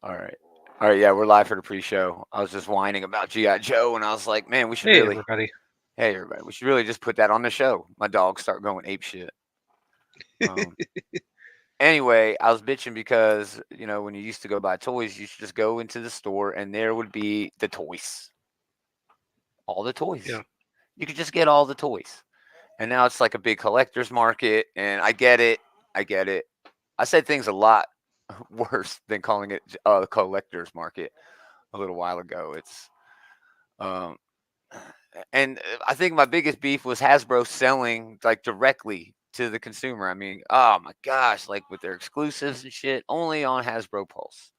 All right. All right. Yeah, we're live for the pre-show. I was just whining about G.I. Joe, and I was like, man, we should really. Everybody. Hey, everybody. We should really just put that on the show. My dogs start going ape shit. Anyway, I was bitching because, when you used to go buy toys, you should just go into the store and there would be the toys. All the toys. Yeah. You could just get all the toys. And now it's like a big collector's market, and I get it. I said things a lot worse than calling it a collector's market a little while ago. It's and I think my biggest beef was Hasbro selling like directly to the consumer. I mean, oh my gosh, like with their exclusives and shit, only on Hasbro Pulse.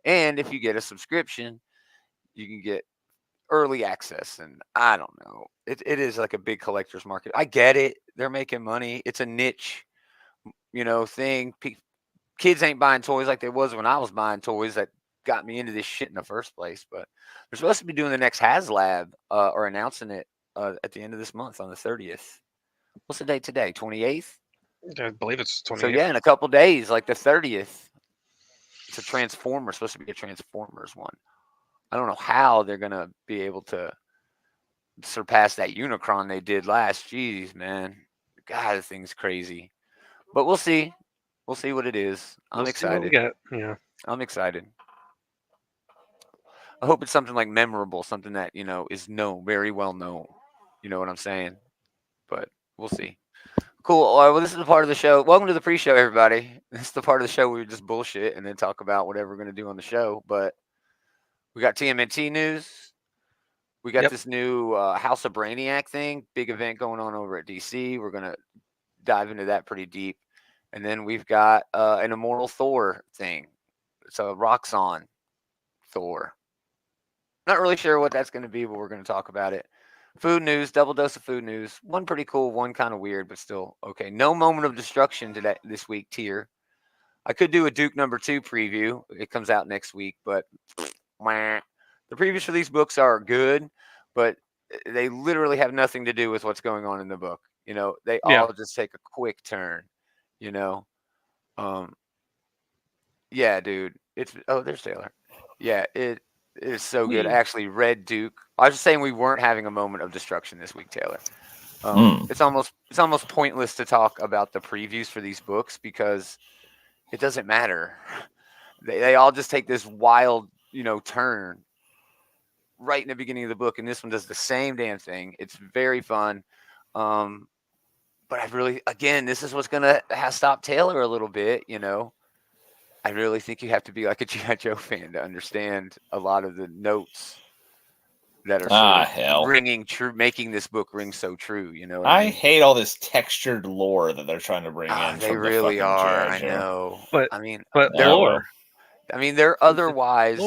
And if you get a subscription, you can get early access. And I don't know, it is like a big collector's market. I get it. They're making money. It's a niche, thing. Kids ain't buying toys like they was when I was buying toys that got me into this shit in the first place. But they're supposed to be doing the next HasLab or announcing it at the end of this month on the 30th. What's the date today? 28th? I believe it's 28th. So yeah, in a couple days, like the 30th. It's a Transformer, supposed to be a Transformers one. I don't know how they're going to be able to surpass that Unicron they did last. Jeez, man. God, the thing's crazy. But we'll see. We'll see what it is. I'm excited. Yeah. I'm excited. I hope it's something like memorable, something that, is known, very well known. You know what I'm saying? But we'll see. Cool. Well, this is the part of the show. Welcome to the pre-show, everybody. This is the part of the show where we just bullshit and then talk about whatever we're going to do on the show. But we got TMNT news. We got this new House of Brainiac thing. Big event going on over at DC. We're going to dive into that pretty deep. And then we've got an Immortal Thor thing. It's a Roxxon Thor. Not really sure what that's going to be, but we're going to talk about it. Food news, double dose of food news. One pretty cool, one kind of weird, but still okay. No moment of destruction this week tier. I could do a Duke #2 preview. It comes out next week, but the previews for these books are good, but they literally have nothing to do with what's going on in the book. They all just take a quick turn. Yeah, dude. There's Taylor. Yeah, it is so good. I actually read Duke. I was just saying we weren't having a moment of destruction this week, Taylor. It's almost pointless to talk about the previews for these books because it doesn't matter. They all just take this wild, turn right in the beginning of the book, and this one does the same damn thing. It's very fun. But this is what's gonna stop Taylor a little bit, I really think you have to be like a G.I. Joe fan to understand a lot of the notes that are ringing true, making this book ring so true. I hate all this textured lore that they're trying to bring in. They really are. I know. But they're lore. They're otherwise.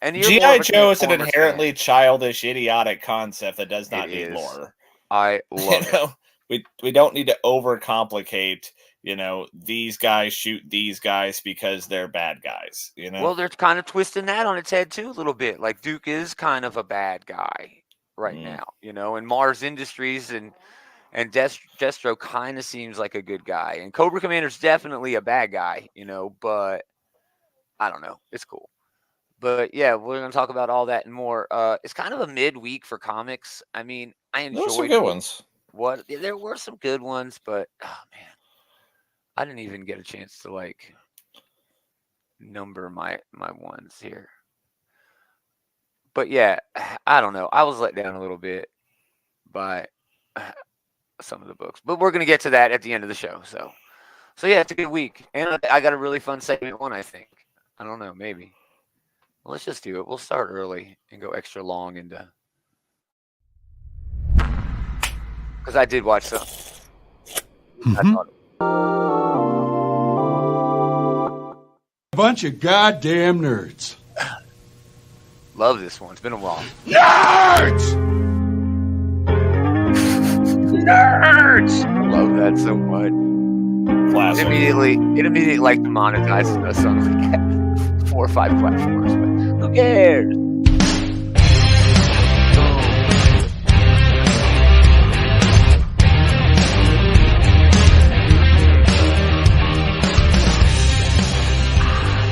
And G.I. Joe is an inherently childish, idiotic concept that does not need lore. I love it. We don't need to overcomplicate. These guys shoot these guys because they're bad guys. Well, they're kind of twisting that on its head too a little bit. Like Duke is kind of a bad guy right now, and Mars Industries and Destro kind of seems like a good guy, and Cobra Commander's definitely a bad guy, but I don't know. It's cool. But yeah, we're going to talk about all that and more. It's kind of a midweek for comics. I mean, I enjoyed Those some good ones. There were some good ones, but oh man, I didn't even get a chance to number my ones here. But yeah, I don't know. I was let down a little bit by some of the books, but we're going to get to that at the end of the show. So yeah, it's a good week, and I got a really fun segment one. I think. I don't know, maybe. Well, let's just do it. We'll start early and go extra long into. Because I did watch some. A bunch of goddamn nerds. Love this one. It's been a while. Nerds! Nerds! I love that so much. Classic. It immediately demonetizes us on 4 or 5 platforms, but who cares?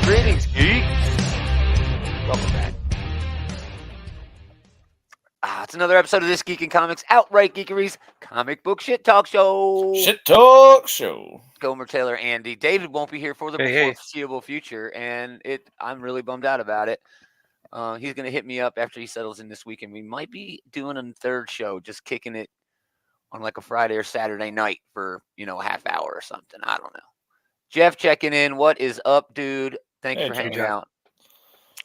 Greetings, Geek. Welcome back. It's another episode of This Geek in Comics, Outright Geekery's comic book shit talk show. Shit talk show. Gomer, Taylor, Andy. David won't be here for the Hey. foreseeable future, and I'm really bummed out about it. He's going to hit me up after he settles in this week, and we might be doing a third show, just kicking it on like a Friday or Saturday night for, a half hour or something. I don't know. Jeff checking in. What is up, dude? Thank you for hanging out.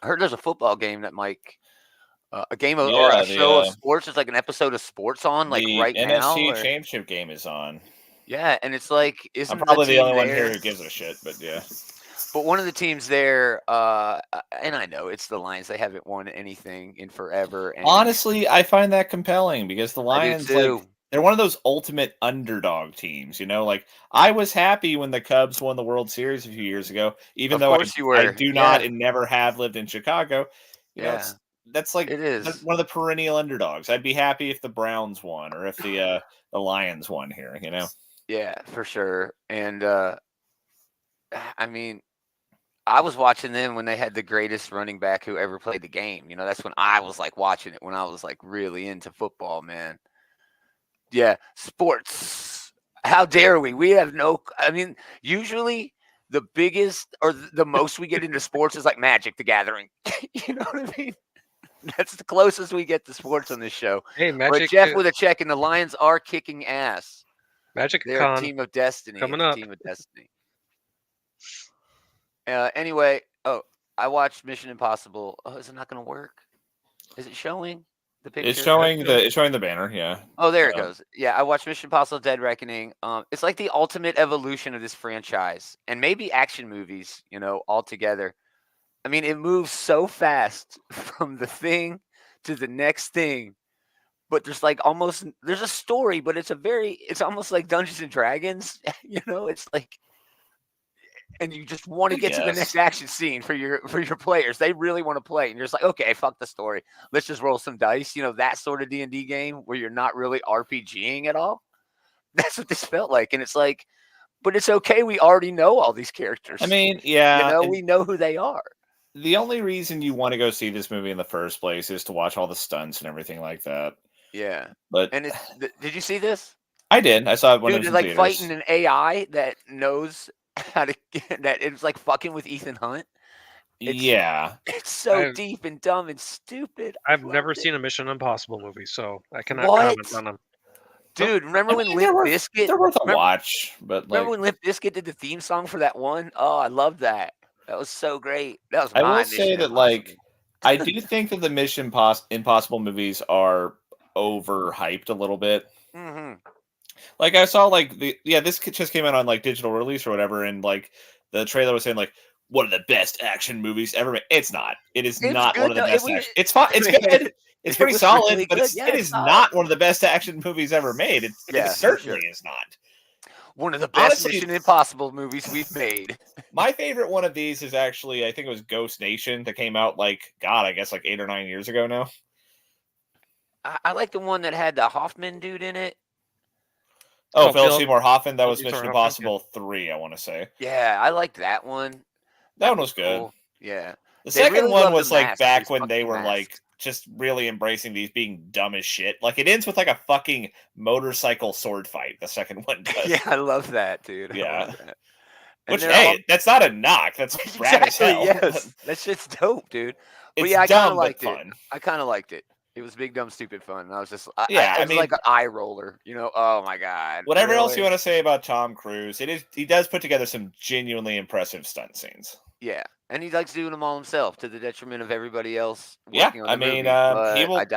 I heard there's a football game that Mike, a game of, or a show of sports. It's like an episode of sports on, like right now. The NFC Championship game is on. Yeah, and it's like, I'm probably the only one here who gives a shit, but yeah. But one of the teams there, and I know it's the Lions. They haven't won anything in forever. And honestly, I find that compelling because the Lions, like, they're one of those ultimate underdog teams. Like I was happy when the Cubs won the World Series a few years ago, even though I do not and never have lived in Chicago. You know, that's like that's one of the perennial underdogs. I'd be happy if the Browns won or if the Lions won here. Yeah, for sure. And I mean, I was watching them when they had the greatest running back who ever played the game. That's when I was like watching it, when I was like really into football, man. Yeah, sports. How dare we? We have usually the biggest or the most we get into sports is like Magic the Gathering. You know what I mean? That's the closest we get to sports on this show. Hey, Magic. But Jeff with a check, and the Lions are kicking ass. Magic They're a team of destiny. Coming up. Team of destiny. Anyway, I watched Mission Impossible. Oh, is it not going to work? Is it showing the picture? It's showing the banner. Yeah. Oh, there it goes. Yeah, I watched Mission Impossible: Dead Reckoning. It's like the ultimate evolution of this franchise, and maybe action movies. All together. I mean, it moves so fast from the thing to the next thing. But there's there's a story, but it's almost like Dungeons and Dragons. It's like, and you just want to get to the next action scene for your players. They really want to play, and you're just like, okay, fuck the story. Let's just roll some dice. That sort of D&D game where you're not really RPGing at all. That's what this felt like, and it's like, but it's okay. We already know all these characters. I mean, yeah, we know who they are. The only reason you want to go see this movie in the first place is to watch all the stunts and everything like that. Yeah, but did you see this? I did. I saw it when it was in theaters. Fighting an AI that knows how to get that. It's like fucking with Ethan Hunt. It's so deep and dumb and stupid. I've never seen a Mission Impossible movie, so I cannot comment on them. Dude, remember when Limp Bizkit? They're worth a watch, but remember when Limp Bizkit did the theme song for that one? Oh, I love that. That was so great. That was. I will say that, I do think that the Mission Impossible movies are overhyped a little bit. Mm-hmm. Like I saw, this just came out on digital release or whatever, and the trailer was saying one of the best action movies ever made. It's not. It is not one of the best. It's fine. It's good. It's pretty solid, really, but it is not one of the best action movies ever made. It certainly is not. One of the best Mission Impossible movies we've made. My favorite one of these is actually, I think it was Ghost Nation that came out I guess 8 or 9 years ago now. I like the one that had the Hoffman dude in it. Oh, Philip Seymour Hoffman. That was Mission Impossible 3, I want to say. Yeah, I liked that one. That one was good. Cool. Yeah. The second one was back when they were just really embracing these being dumb as shit. It ends with a fucking motorcycle sword fight. The second one does. Yeah, I love that, dude. Yeah. Which, hey, that's not a knock. That's rad as hell. Yes, that shit's dope, dude. But it's I dumb, kind of liked fun. It. I kind of liked it. It was big, dumb, stupid fun. And I was just, I mean, like an eye roller. Oh my god. Whatever else you want to say about Tom Cruise, he does put together some genuinely impressive stunt scenes. Yeah, and he likes doing them all himself to the detriment of everybody else. Yeah, I mean,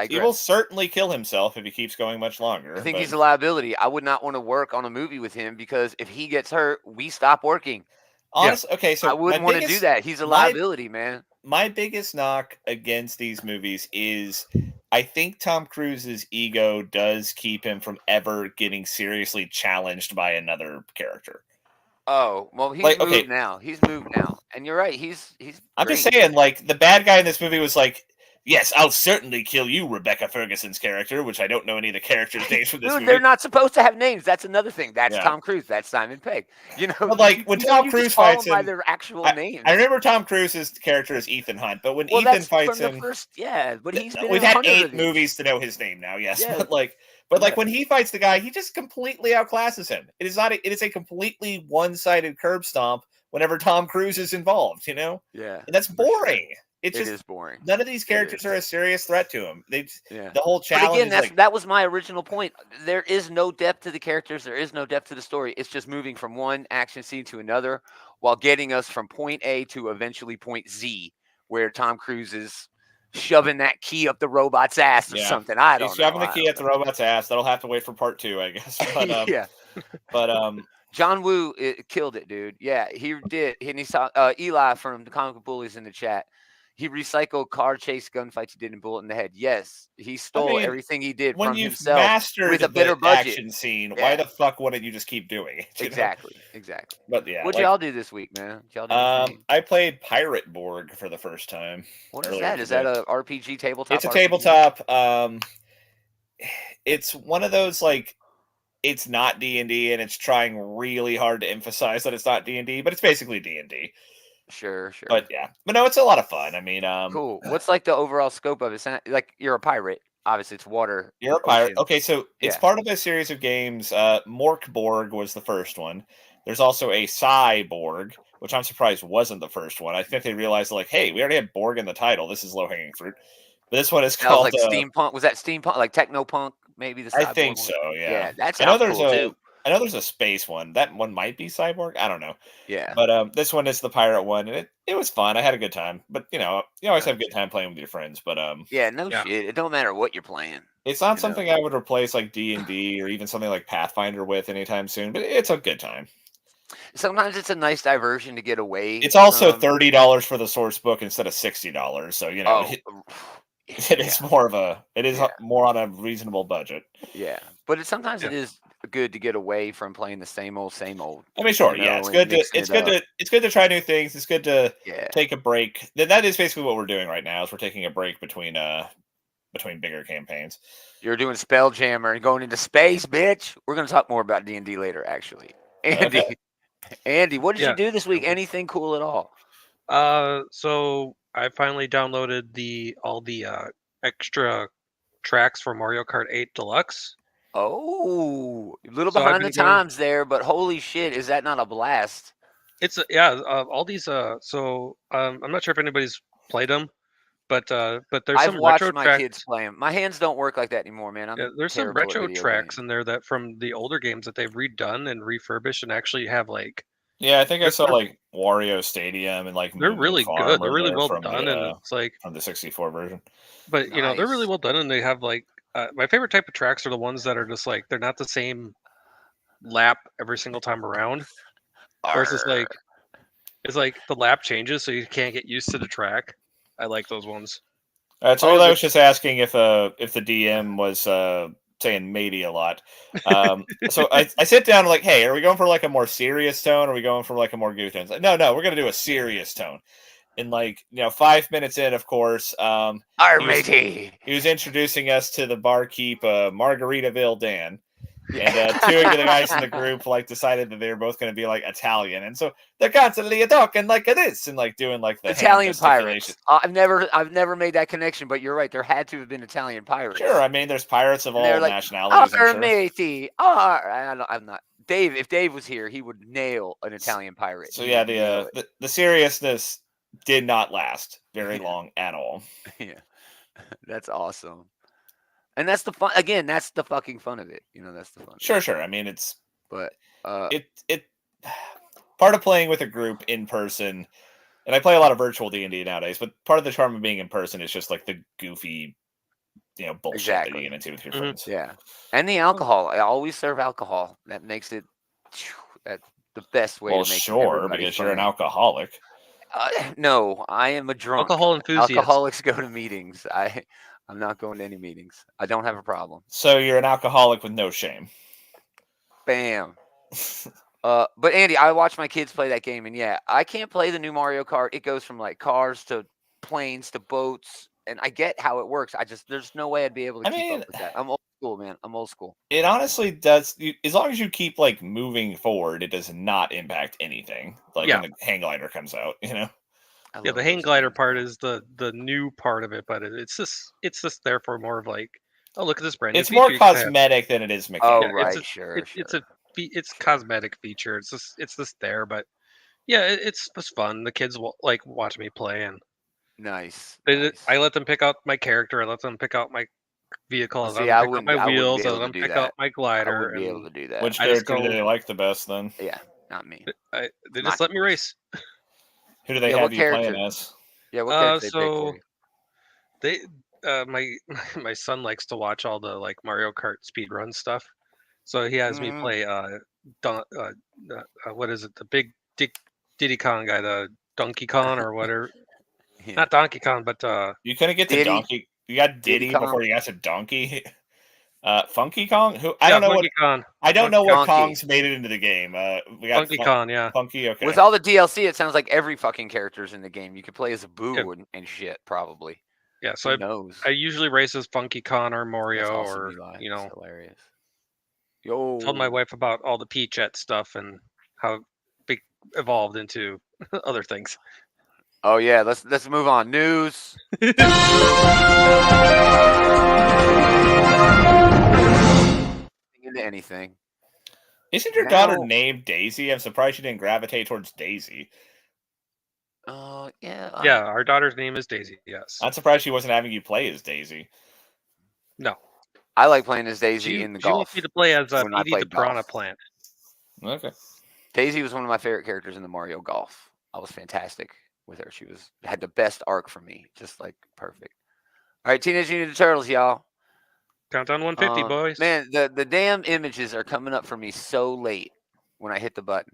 he will certainly kill himself if he keeps going much longer. I think he's a liability. I would not want to work on a movie with him because if he gets hurt, we stop working. Honestly, okay, so I wouldn't want to do that. He's a liability, man. My biggest knock against these movies is I think Tom Cruise's ego does keep him from ever getting seriously challenged by another character. Oh, well, he's moved now. He's moved now. And you're right. He's I'm just saying, the bad guy in this movie was Yes, I'll certainly kill you, Rebecca Ferguson's character, which I don't know any of the characters' names from this movie. They're not supposed to have names. That's another thing. That's Tom Cruise. That's Simon Pegg. But like when Tom Cruise fights him, by their actual names. I remember Tom Cruise's character is Ethan Hunt, but when Ethan fights him, but he's been we've in had 8 movies to know his name now. Yes, yeah. but like when he fights the guy, he just completely outclasses him. It is a completely one-sided curb stomp whenever Tom Cruise is involved. Yeah, and that's boring. Sure. It is boring. None of these characters are a serious threat to him. The whole challenge. But again, that was my original point. There is no depth to the characters. There is no depth to the story. It's just moving from one action scene to another while getting us from point A to eventually point Z, where Tom Cruise is shoving that key up the robot's ass or something. I don't know. He's shoving the key up the robot's ass. That'll have to wait for part 2, I guess. But, yeah. But John Woo killed it, dude. Yeah, he did. And he saw Eli from the Comic Book Bullies in the chat. He recycled car chase gunfights he did in Bullet in the Head. Yes, he stole everything he did from himself with a better budget. Action scene, why the fuck wouldn't you just keep doing it? Exactly. But yeah, what'd y'all do this week, man? I played Pirate Borg for the first time. What is that? Is that a RPG tabletop? It's a tabletop. It's one of those like. It's not D&D, and it's trying really hard to emphasize that it's not D&D, but it's basically D&D. Sure. But no, it's a lot of fun. I mean, cool. What's like the overall scope of it? It's not, like you're a pirate. Obviously, it's water. You're a pirate. Okay, so it's part of a series of games. Morkborg was the first one. There's also a Cyborg, which I'm surprised wasn't the first one. I think they realized, like, hey, we already had Borg in the title. This is low-hanging fruit. But this one is called like steampunk. Was that steampunk? Like technopunk? Maybe the Cyborg I think one? so. Yeah, that's cool too. I know there's a space one. That one might be Cyborg. I don't know. Yeah. But this one is the pirate one, and it was fun. I had a good time. But you always have a good time playing with your friends. But shit. It don't matter what you're playing. It's not something I would replace like D&D or even something like Pathfinder with anytime soon. But it's a good time. Sometimes it's a nice diversion to get away. It's also $30 for the source book instead of $60. So it is more on a reasonable budget. Yeah, but sometimes it is good to get away from playing the same old. I mean, sure, it's good to try new things. It's good to take a break. That is basically what we're doing right now. Is we're taking a break between bigger campaigns. You're doing Spelljammer and going into space, bitch. We're going to talk more about D&D later, actually. Andy, what did you do this week? Anything cool at all? So I finally downloaded all the extra tracks for Mario Kart 8 Deluxe. Oh, a little behind the times there, but holy shit, is that not a blast? It's all these. So I'm not sure if anybody's played them, but there's some retro tracks. I've watched my kids play them. My hands don't work like that anymore, man. There's some retro tracks in there that from the older games that they've redone and refurbished and actually have like. Yeah, I think I saw like Wario Stadium and like they're really good. They're really well done, and it's like from the 64 version. But they're really well done, and they have like my favorite type of tracks are the ones that are just like they're not the same lap every single time around. Whereas it's like the lap changes, so you can't get used to the track. I like those ones. So I was just asking if the DM was saying matey a lot. So I sit down and like, hey, are we going for like a more serious tone? Or are we going for like a more goofy tone? Like, no, we're gonna do a serious tone. And 5 minutes in, of course, matey. He was introducing us to the barkeep, Margaritaville Dan. And two of the guys in the group decided that they were both going to be Italian, and so they're constantly talking like this and doing the Italian pirates. I've never made that connection, but you're right. There had to have been Italian pirates. Sure, I mean there's pirates of all nationalities. Matey. I'm not Dave. If Dave was here, he would nail an Italian pirate. So yeah, the seriousness did not last very long at all. Yeah, that's awesome. And that's the fun. Again, that's the fucking fun of it. That's the fun. Sure. I mean, it's it part of playing with a group in person. And I play a lot of virtual D&D nowadays, but part of the charm of being in person is just the goofy, bullshit that you get into with your friends. Yeah, and the alcohol. I always serve alcohol. That makes it the best way to make it. Sure, because you're an alcoholic. No, I am a drunk. Alcohol enthusiast. Alcoholics go to meetings. I'm not going to any meetings. I don't have a problem. So you're an alcoholic with no shame. Bam. But Andy, I watch my kids play that game, and yeah, I can't play the new Mario Kart. It goes from cars to planes to boats and I get how it works. There's no way I'd be able to keep up with that. I'm old school, man. I'm old school. It honestly does. As long as you keep like moving forward, it does not impact anything. Like when the hang glider comes out, you know. Yeah, the hang glider part is the new part of it, but it's just there for more of like, oh, look at this brand new It's more feature cosmetic than it is mechanical. Oh, right, sure. It's cosmetic feature. It's just there, but yeah, it's fun. The kids will like watch me play, and nice. I let them pick out my character. I let them pick out my vehicle. Well, I let them pick out my wheels. I let them pick out my glider. I wouldn't be able to do that. Which character do they like the best then? Yeah, not me. They just let me race. Who do they have you playing as? Yeah, what character they pick for you? My son likes to watch all the like Mario Kart speedrun stuff, so he has me play what is it? The big Diddy Kong guy, the Donkey Kong or whatever. Yeah. Not Donkey Kong, but you couldn't get to Donkey. You got Diddy before you got to Donkey. Funky Kong? I don't know Funky Kong. I don't know what Kongs made it into the game. We got Funky Kong, yeah. Funky, okay. With all the DLC, it sounds like every fucking character's in the game. You could play as a Boo and shit, probably. Yeah, so I usually race as Funky Kong or Mario or you know. Hilarious. Yo. Told my wife about all the Peachette stuff and how it evolved into other things. Oh yeah, let's move on. News. Into anything. Isn't your daughter named Daisy? I'm surprised she didn't gravitate towards Daisy. Yeah. Yeah, our daughter's name is Daisy. Yes. I'm surprised she wasn't having you play as Daisy. No. I like playing as Daisy in the golf. She wants me to play as Edie the Piranha Plant. Okay. Daisy was one of my favorite characters in the Mario Golf. I was fantastic with her. She had the best arc for me, just like perfect. All right, Teenage Mutant Ninja Turtles, y'all. Countdown 150, boys. Man, the damn images are coming up for me so late when I hit the button.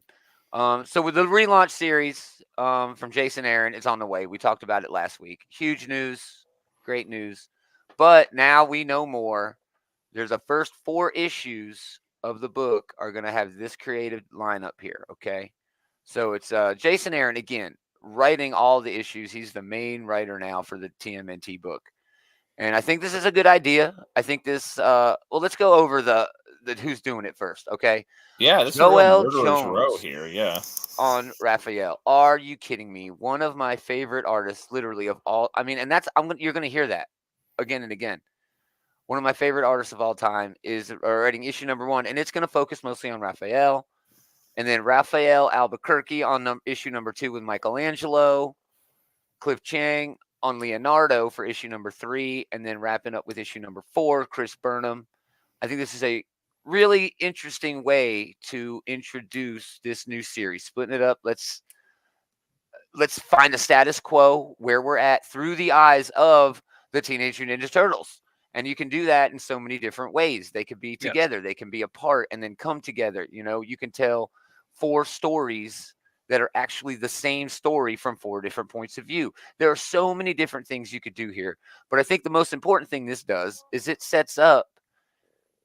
So with the relaunch series from Jason Aaron, it's on the way. We talked about it last week. Huge news, great news. But now we know more. There's the first 4 issues of the book are going to have this creative lineup here, okay? So it's Jason Aaron, again, writing all the issues. He's the main writer now for the TMNT book. And I think this is a good idea. I think this, let's go over the who's doing it first, okay? Yeah, this Noel is a Jones row here, yeah. On Raphael. Are you kidding me? One of my favorite artists, literally, of all. I mean, and that's you're going to hear that again and again. One of my favorite artists of all time is writing issue number 1, and it's going to focus mostly on Raphael. And then Raphael Albuquerque on issue number 2 with Michelangelo. Cliff Chiang on Leonardo for issue number 3, and then wrapping up with issue number 4, Chris Burnham. I think this is a really interesting way to introduce this new series. Splitting it up, let's find the status quo where we're at through the eyes of the Teenage Mutant Ninja Turtles. And you can do that in so many different ways. They could be together, they can be apart and then come together. You know, you can tell 4 stories that are actually the same story from 4 different points of view. There are so many different things you could do here. But I think the most important thing this does is it sets up,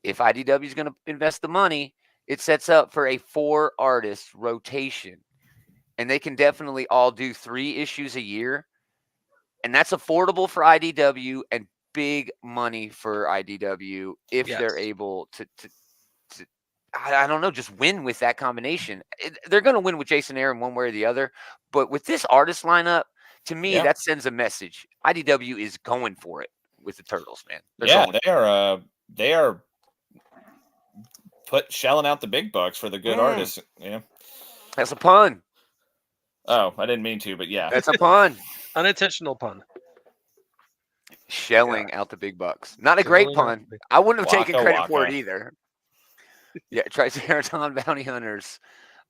if IDW is going to invest the money, it sets up for a 4-artist rotation. And they can definitely all do 3 issues a year. And that's affordable for IDW and big money for IDW if they're able to I don't know, just win with that combination. They're going to win with Jason Aaron one way or the other. But with this artist lineup, to me, that sends a message. IDW is going for it with the Turtles, man. They are shelling out the big bucks for the good artists. Yeah, that's a pun. Oh, I didn't mean to, but yeah, that's a pun. Unintentional pun. Shelling out the big bucks. Not a great pun. I wouldn't have taken credit for it either. Yeah, Triceratops bounty hunters.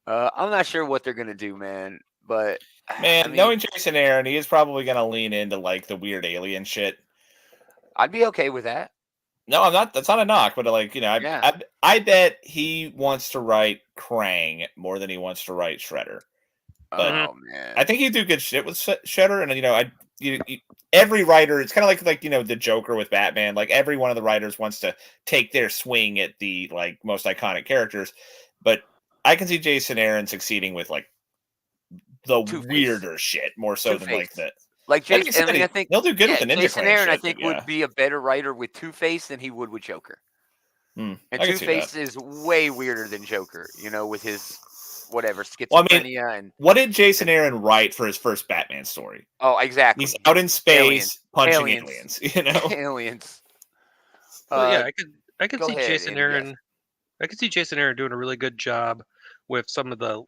I'm not sure what they're gonna do, man. But knowing Jason Aaron, he is probably gonna lean into like the weird alien shit. I'd be okay with that. No, I'm not. That's not a knock, but like I bet he wants to write Krang more than he wants to write Shredder. But man, I think he'd do good shit with Shredder, and every writer, it's kind of like the Joker with Batman. Like every one of the writers wants to take their swing at the like most iconic characters, but I can see Jason Aaron succeeding with like the weirder shit more so than like that. Like Jason, I mean, I think he'll do good with the Ninja Jason Clan Aaron, I shit, think, would be a better writer with Two-Face than he would with Joker. And Two-Face is way weirder than Joker, with his whatever schizophrenia. Well, I mean, what did Jason Aaron write for his first Batman story? Oh, exactly. He's out in space punching aliens. Aliens. Well, yeah, I could see ahead, Jason Andy, Aaron. yes. I could see Jason Aaron doing a really good job with some of the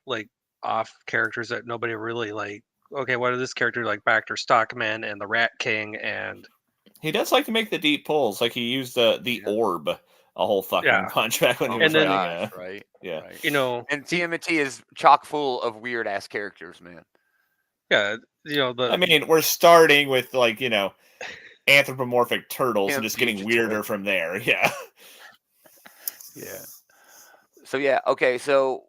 off characters that nobody really like. Okay, what is this character like? Baxter Stockman and the Rat King, and he does like to make the deep pulls. Like he used the orb a whole fucking bunch back when he was writing. Right? Yeah, right. And TMNT is chock full of weird ass characters, man. Yeah, I mean, we're starting with anthropomorphic turtles and just getting weirder from there. Yeah. Yeah. So yeah, okay. So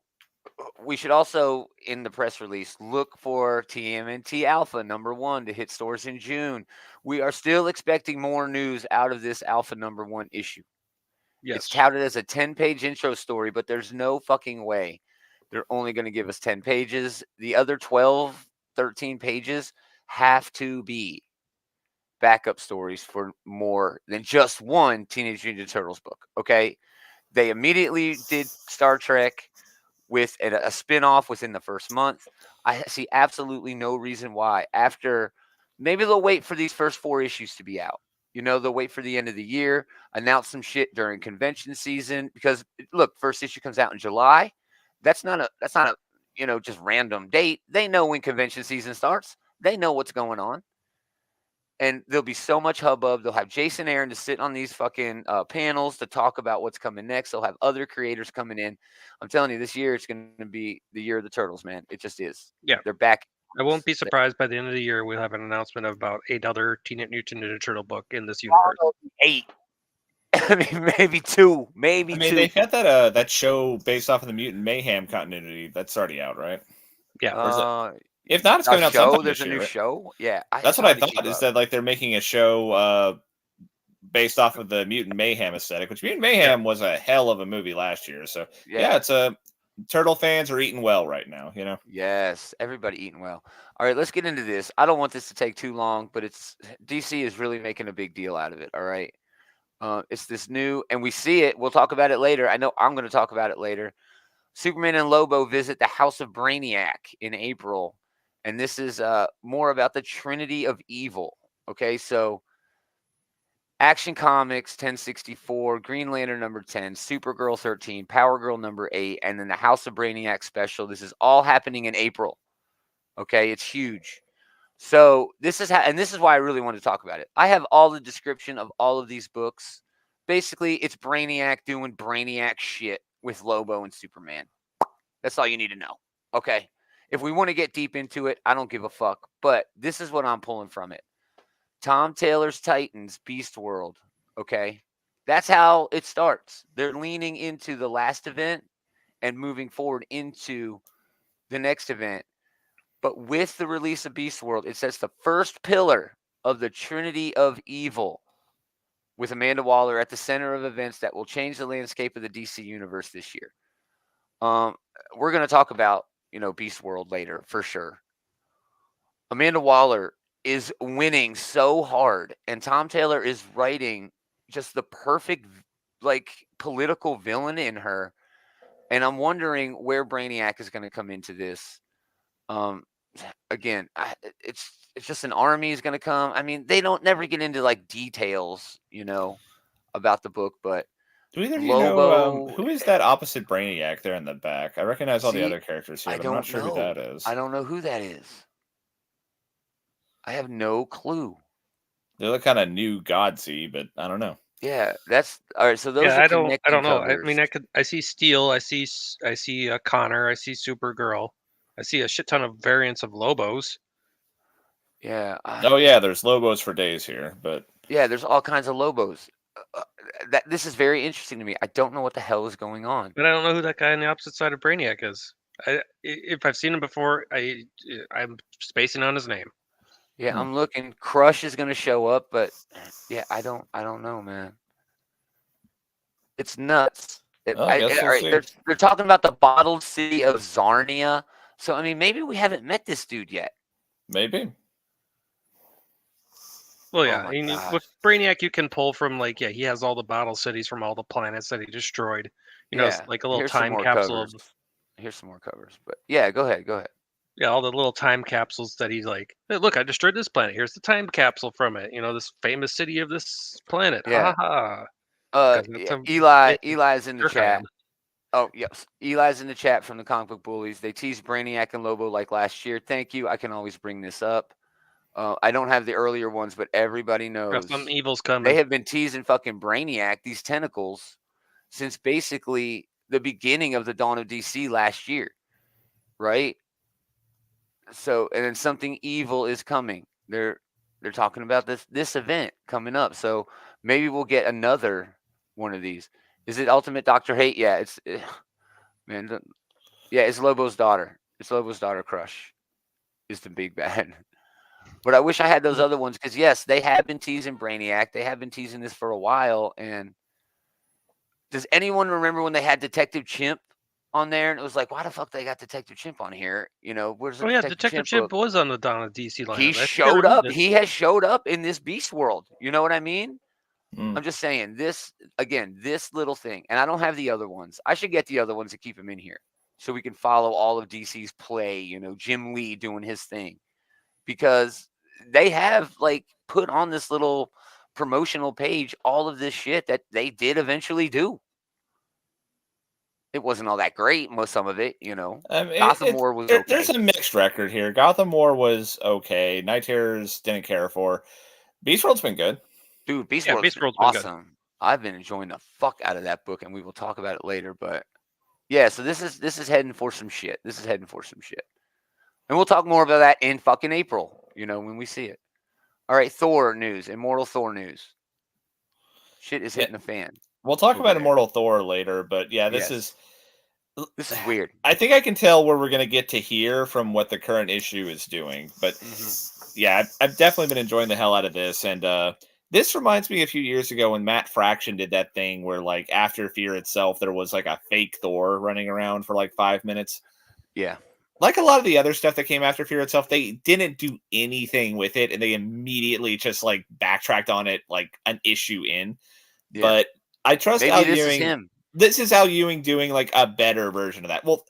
we should also, in the press release, look for TMNT Alpha #1 to hit stores in June. We are still expecting more news out of this Alpha #1 issue. Yes. It's touted as a 10-page intro story, but there's no fucking way they're only going to give us 10 pages. The other 12, 13 pages have to be backup stories for more than just one Teenage Mutant Ninja Turtles book, okay? They immediately did Star Trek with a spin-off within the first month. I see absolutely no reason why. After, maybe they'll wait for these first 4 issues to be out. They'll wait for the end of the year, announce some shit during convention season. Because look, first issue comes out in July. That's not a just random date. They know when convention season starts. They know what's going on. And there'll be so much hubbub. They'll have Jason Aaron to sit on these fucking panels to talk about what's coming next. They'll have other creators coming in. I'm telling you, this year it's going to be the year of the Turtles, man. It just is. Yeah. They're back. I won't be surprised by the end of the year we'll have an announcement of about 8 other Teenage Mutant Ninja Turtle book in this universe. 8. I mean, maybe 2. Maybe 2. They've got that show based off of the Mutant Mayhem continuity. That's already out, right? Yeah. If not, it's coming out sometime There's this a year, new show. Yeah, that's what I thought. Is that they're making a show based off of the Mutant Mayhem aesthetic, which Mutant Mayhem was a hell of a movie last year. So yeah, it's Turtle fans are eating well right now. Yes, everybody eating well. All right, let's get into this. I don't want this to take too long, but DC is really making a big deal out of it. All right, it's this new, and we see it. We'll talk about it later. I know I'm going to talk about it later. Superman and Lobo visit the House of Brainiac in April. And this is more about the Trinity of Evil. Okay, so Action Comics 1064, Green Lantern #10, Supergirl 13, Power Girl #8, and then the House of Brainiac special. This is all happening in April. Okay, it's huge. So this is why I really want to talk about it. I have all the description of all of these books. Basically, it's Brainiac doing Brainiac shit with Lobo and Superman. That's all you need to know. Okay. If we want to get deep into it, I don't give a fuck. But this is what I'm pulling from it. Tom Taylor's Titans, Beast World. Okay. That's how it starts. They're leaning into the last event and moving forward into the next event. But with the release of Beast World, it says the first pillar of the Trinity of Evil, with Amanda Waller at the center of events that will change the landscape of the DC universe this year. We're going to talk about Beast World later for sure. Amanda Waller is winning so hard, and Tom Taylor is writing just the perfect political villain in her. And I'm wondering where Brainiac is going to come into this. Again, it's just an army is going to come. I mean, they don't never get into details, about the book, but do either of you know who is that opposite Brainiac there in the back? I recognize all the other characters here, but I'm not sure who that is. I don't know who that is. I have no clue. They look kind of new godsy, but I don't know. Yeah, that's all right. So those are I don't know. covers. I mean, I see Steel, I see Connor, I see Supergirl, I see a shit ton of variants of Lobos. Yeah. There's Lobos for days here, but yeah, there's all kinds of Lobos. This is very interesting to me. I don't know what the hell is going on. But I don't know who that guy on the opposite side of Brainiac is. If I've seen him before, I'm spacing on his name. Yeah, I'm looking. Crush is going to show up, but yeah, I don't know, man. It's nuts. They're talking about the bottled city of Zarnia. So I mean, maybe we haven't met this dude yet. Maybe. Well, yeah, with Brainiac, you can pull from he has all the bottle cities from all the planets that he destroyed. It's like a little time capsule. Here's some more covers, but yeah, go ahead. Yeah, all the little time capsules that he's like, hey, look, I destroyed this planet. Here's the time capsule from it. This famous city of this planet. Yeah. Ha ha. Eli's in the chat. Oh, yes. Eli's in the chat from the Comic Book Bullies. They teased Brainiac and Lobo like last year. Thank you. I can always bring this up. I don't have the earlier ones, but everybody knows some evil's coming. They have been teasing fucking Brainiac, these tentacles, since basically the beginning of the dawn of DC last year, right? So, and then something evil is coming. They're talking about this event coming up. So maybe we'll get another one of these. Is it Ultimate Dr. Hate? Yeah, it's Lobo's daughter. It's Lobo's daughter Crush is the big bad. But I wish I had those other ones because, yes, they have been teasing Brainiac. They have been teasing this for a while. And does anyone remember when they had Detective Chimp on there? And it was like, why the fuck they got Detective Chimp on here? Where's Detective Chimp was on the Dawn of DC line. He showed up. He has showed up in this Beast world. You know what I mean? I'm just saying this little thing. And I don't have the other ones. I should get the other ones to keep them in here so we can follow all of DC's play, Jim Lee doing his thing. Because they have put on this little promotional page all of this shit that they did eventually do. It wasn't all that great, some of it, Gotham War was okay. There's a mixed record here. Gotham War was okay. Night Terrors didn't care for. Beast World's been good. Dude, Beast World's been awesome. I've been enjoying the fuck out of that book, and we will talk about it later. But yeah, so this is heading for some shit. And we'll talk more about that in fucking April, when we see it. All right, Thor news, Immortal Thor news. Shit is hitting the fan. We'll talk about Immortal Thor later, but yeah, this is weird. I think I can tell where we're going to get to hear from what the current issue is doing. But yeah, I've definitely been enjoying the hell out of this. And this reminds me a few years ago when Matt Fraction did that thing where after Fear itself, there was a fake Thor running around for 5 minutes. Yeah. Like a lot of the other stuff that came after Fear itself, they didn't do anything with it, and they immediately just backtracked on it an issue in. Yeah. But I trust Al Ewing. This is Al Ewing doing a better version of that. Well,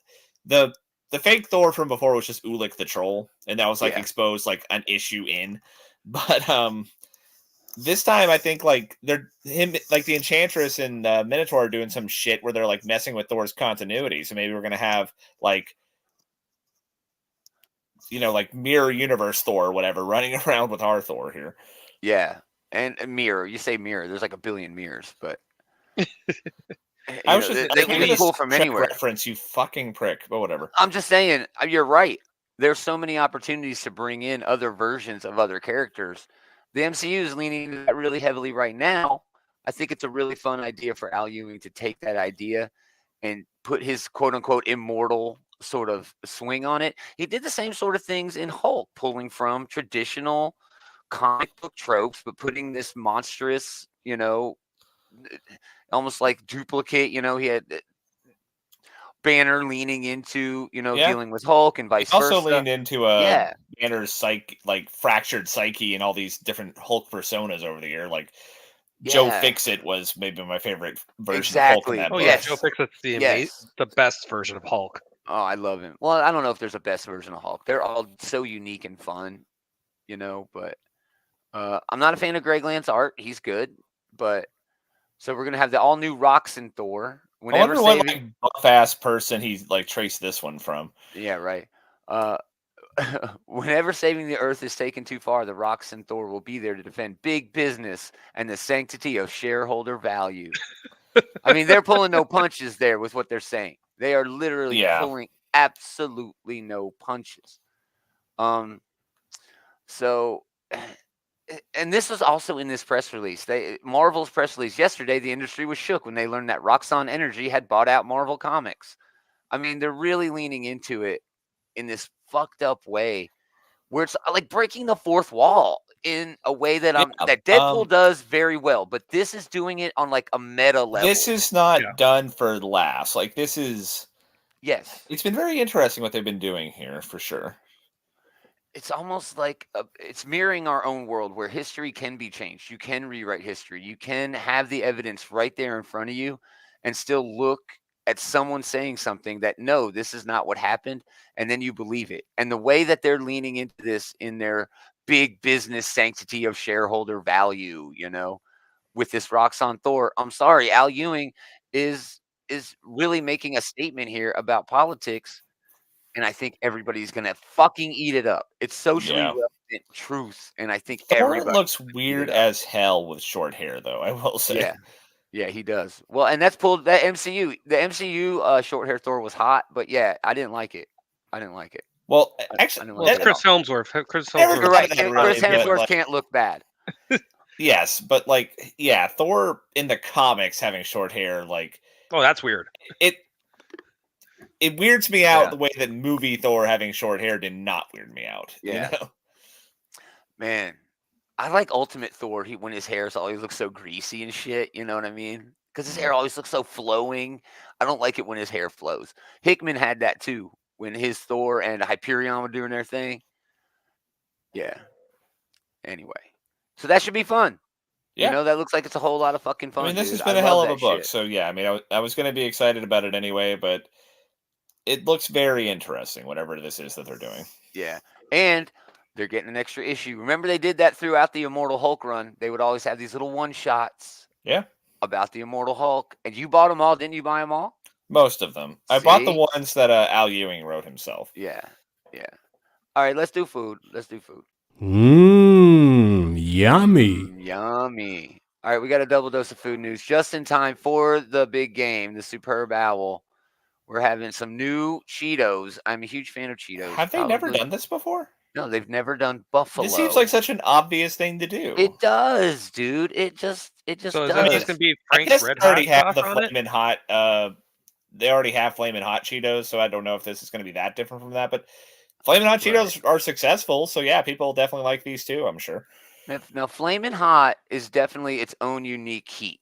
the fake Thor from before was just Ulik the Troll, and that was exposed an issue in. But this time I think the Enchantress and Minotaur are doing some shit where they're messing with Thor's continuity. So maybe we're gonna have mirror universe Thor or whatever running around with our Thor here. Yeah. And a mirror. You say mirror. There's a billion mirrors, but I was just they can be pulled from anywhere. Reference, you fucking prick, but whatever. I'm just saying, you're right. There's so many opportunities to bring in other versions of other characters. The MCU is leaning into that really heavily right now. I think it's a really fun idea for Al Ewing to take that idea and put his quote unquote immortal sort of swing on it. He did the same sort of things in Hulk, pulling from traditional comic book tropes, but putting this monstrous, almost duplicate, he had Banner leaning into, dealing with Hulk and vice versa. Also leaned into Banner's fractured psyche and all these different Hulk personas over the year. Joe Fixit was maybe my favorite version of Hulk in that book. Joe Fixit's the best version of Hulk. Oh, I love him. Well, I don't know if there's a best version of Hulk. They're all so unique and fun, but I'm not a fan of Greg Land's art. He's good, but so we're going to have the all-new Roxanne Thor. I wonder what buff-ass person he traced this one from. Yeah, right. Whenever saving the Earth is taken too far, the Roxanne Thor will be there to defend big business and the sanctity of shareholder value. I mean, they're pulling no punches there with what they're saying. They are literally pulling absolutely no punches. So, and this was also in this press release. Marvel's press release yesterday, the industry was shook when they learned that Roxxon Energy had bought out Marvel Comics. I mean, they're really leaning into it in this fucked up way where it's breaking the fourth wall in a way that that Deadpool does very well, but this is doing it on a meta level. This is not done for laughs. This is it's been very interesting what they've been doing here for sure. it's almost like it's mirroring our own world where history can be changed. You can rewrite history. You can have the evidence right there in front of you and still look at someone saying something that, no, this is not what happened. And then you believe it. And the way that they're leaning into this in their big business sanctity of shareholder value, with this rocks on Thor, I'm sorry, Al Ewing is really making a statement here about politics, and I think everybody's gonna fucking eat it up. It's socially Yeah. relevant truth, and I think Thor everybody looks weird as hell with short hair, though. I will say. Yeah. Yeah, he does. Well, and that's pulled that MCU. The MCU short hair Thor was hot, but yeah, I didn't like it. I didn't like it. Well, I actually, didn't Well, like it's it at Chris all. Helmsworth. Chris Never Helmsworth. You're right. that Chris really, but, Hemsworth like, can't look bad. yes, but like, yeah, Thor in the comics having short hair, like, Oh, that's weird. it weirds me out Yeah. the way that movie Thor having short hair did not weird me out. Yeah. You know? Man, I like Ultimate Thor. When his hair always looks so greasy and shit. You know what I mean? Because his hair always looks so flowing. I don't like it when his hair flows. Hickman had that too when his Thor and Hyperion were doing their thing. Yeah. Anyway, so that should be fun. Yeah. That looks like it's a whole lot of fucking fun. I mean, this dude. has been I a hell love of a that book. shit. So yeah, I mean, I was going to be excited about it anyway, but it looks very interesting. Whatever this is that they're doing. Yeah, and they're getting an extra issue. Remember, they did that throughout the Immortal Hulk run. They would always have these little one shots. Yeah. About the Immortal Hulk, and you bought them all, didn't you? Buy them all? Most of them. I bought the ones that Al Ewing wrote himself. Yeah. All right, let's do food. Yummy. Yummy. All right, we got a double dose of food news just in time for the big game, the Superb Owl. We're having some new Cheetos. I'm a huge fan of Cheetos. Have they never done this before? No, they've never done buffalo. This seems like such an obvious thing to do. It does, dude. It just So does. is that just gonna be Frank's I guess Red they already Hot have the sauce on it? Flamin' Hot. They already have Flamin' Hot Cheetos, so I don't know if this is going to be that different from that. But Flamin' Hot Cheetos are successful, so yeah, people definitely like these too. I'm sure. Now, Flamin' Hot is definitely its own unique heat.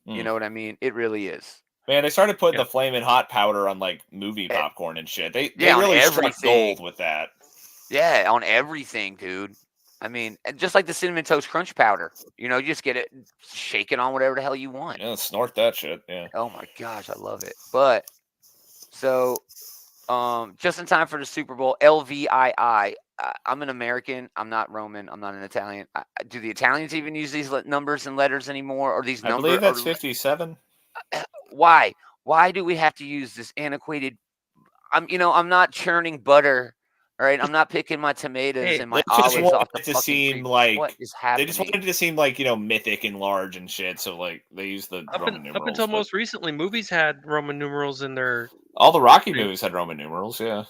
You know what I mean? It really is. Man, they started putting the Flamin' Hot powder on like movie popcorn and shit. They on really everything. struck gold with that. Yeah, on everything, dude. I mean, just like the Cinnamon Toast Crunch powder. You just get it, shake it on whatever the hell you want. Yeah, snort that shit. Yeah. Oh my gosh, I love it. But so, just in time for the Super Bowl, LVII. I'm an American. I'm not Roman. I'm not an Italian. Do the Italians even use these numbers and letters anymore, or these numbers? I believe that's 57. Why? Why do we have to use this antiquated? I'm not churning butter. All right, I'm not picking my tomatoes and my olives off the fucking tree. What is happening? They just wanted it to seem like mythic and large and shit. So like they use the Roman numerals. Up until most recently, movies had Roman numerals in their. All the Rocky movies had Roman numerals. Yeah.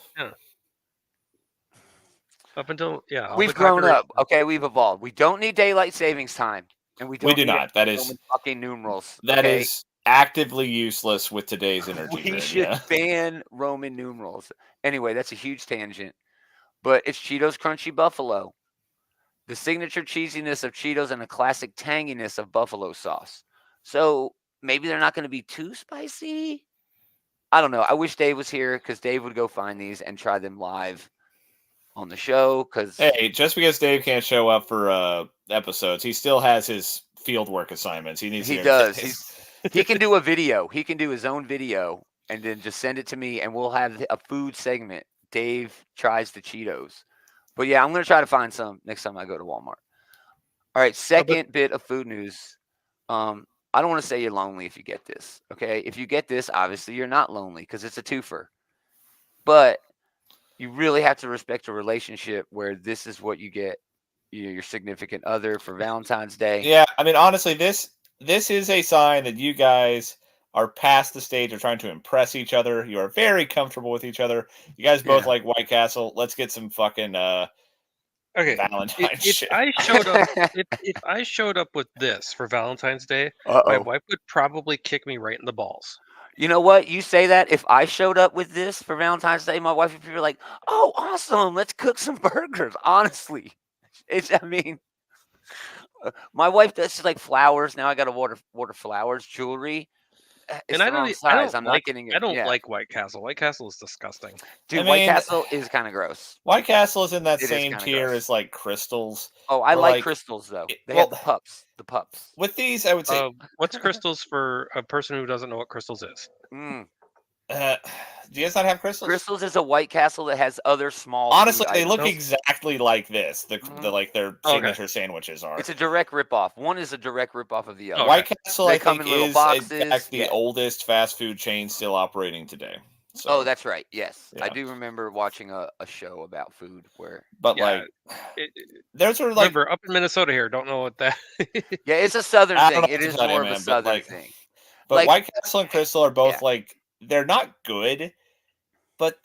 Up until we've grown up. Okay, we've evolved. We don't need daylight savings time, and we do not. That is Roman fucking numerals. That is actively useless with today's energy. We should ban Roman numerals. Anyway, that's a huge tangent. But it's Cheetos Crunchy Buffalo. The signature cheesiness of Cheetos and a classic tanginess of buffalo sauce. So maybe they're not going to be too spicy. I don't know. I wish Dave was here because Dave would go find these and try them live on the show. Hey, just because Dave can't show up for episodes, he still has his fieldwork assignments. He does. He can do a video. He can do his own video and then just send it to me, and we'll have a food segment. Dave tries the Cheetos. But yeah, I'm going to try to find some next time I go to Walmart. All right, second bit of food news. I don't want to say you're lonely if you get this, okay? If you get this, obviously you're not lonely because it's a twofer. But you really have to respect a relationship where this is what you get your significant other for Valentine's Day. Yeah, I mean, honestly, this is a sign that you guys are past the stage of trying to impress each other. You are very comfortable with each other. You guys both like White Castle. Let's get some fucking Valentine's shit. If I showed up with this for Valentine's Day, my wife would probably kick me right in the balls. You know what? You say that. If I showed up with this for Valentine's Day, my wife would be like, "Oh, awesome! Let's cook some burgers." Honestly, my wife does like flowers. Now I got to water flowers, jewelry. it's the wrong size. I'm not getting it. I don't like White Castle. White Castle is disgusting. Dude, White Castle is kind of gross. White Castle is in that same tier as like Crystals. Oh, I like Crystals though. They have the pups. The pups. With these, I would say. What's Crystals for a person who doesn't know what Crystals is? Do you guys not have Crystals? Crystals is a White Castle that has other small. Honestly, they look exactly like this. The like their signature sandwiches are. It's a direct ripoff. One is a direct ripoff of the other. White Castle, I think, is in fact the oldest fast food chain still operating today. So, oh, that's right. Yes, I do remember watching a show about food where. But those are like. Remember, up in Minnesota here, don't know what that. Yeah, it's a southern thing. It is more of a southern thing. But White Castle and Crystal are both like. They're not good, but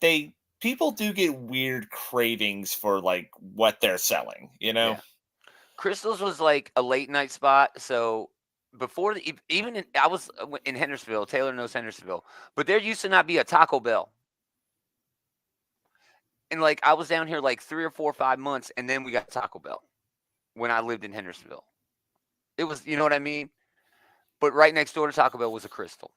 people do get weird cravings for like what they're selling, you know? Yeah. Crystals was like a late night spot. So before I was in Hendersonville, Taylor knows Hendersonville, but there used to not be a Taco Bell. And like, I was down here like 3 or 4 or 5 months and then we got Taco Bell when I lived in Hendersonville. It was, you know what I mean? But right next door to Taco Bell was a Crystal.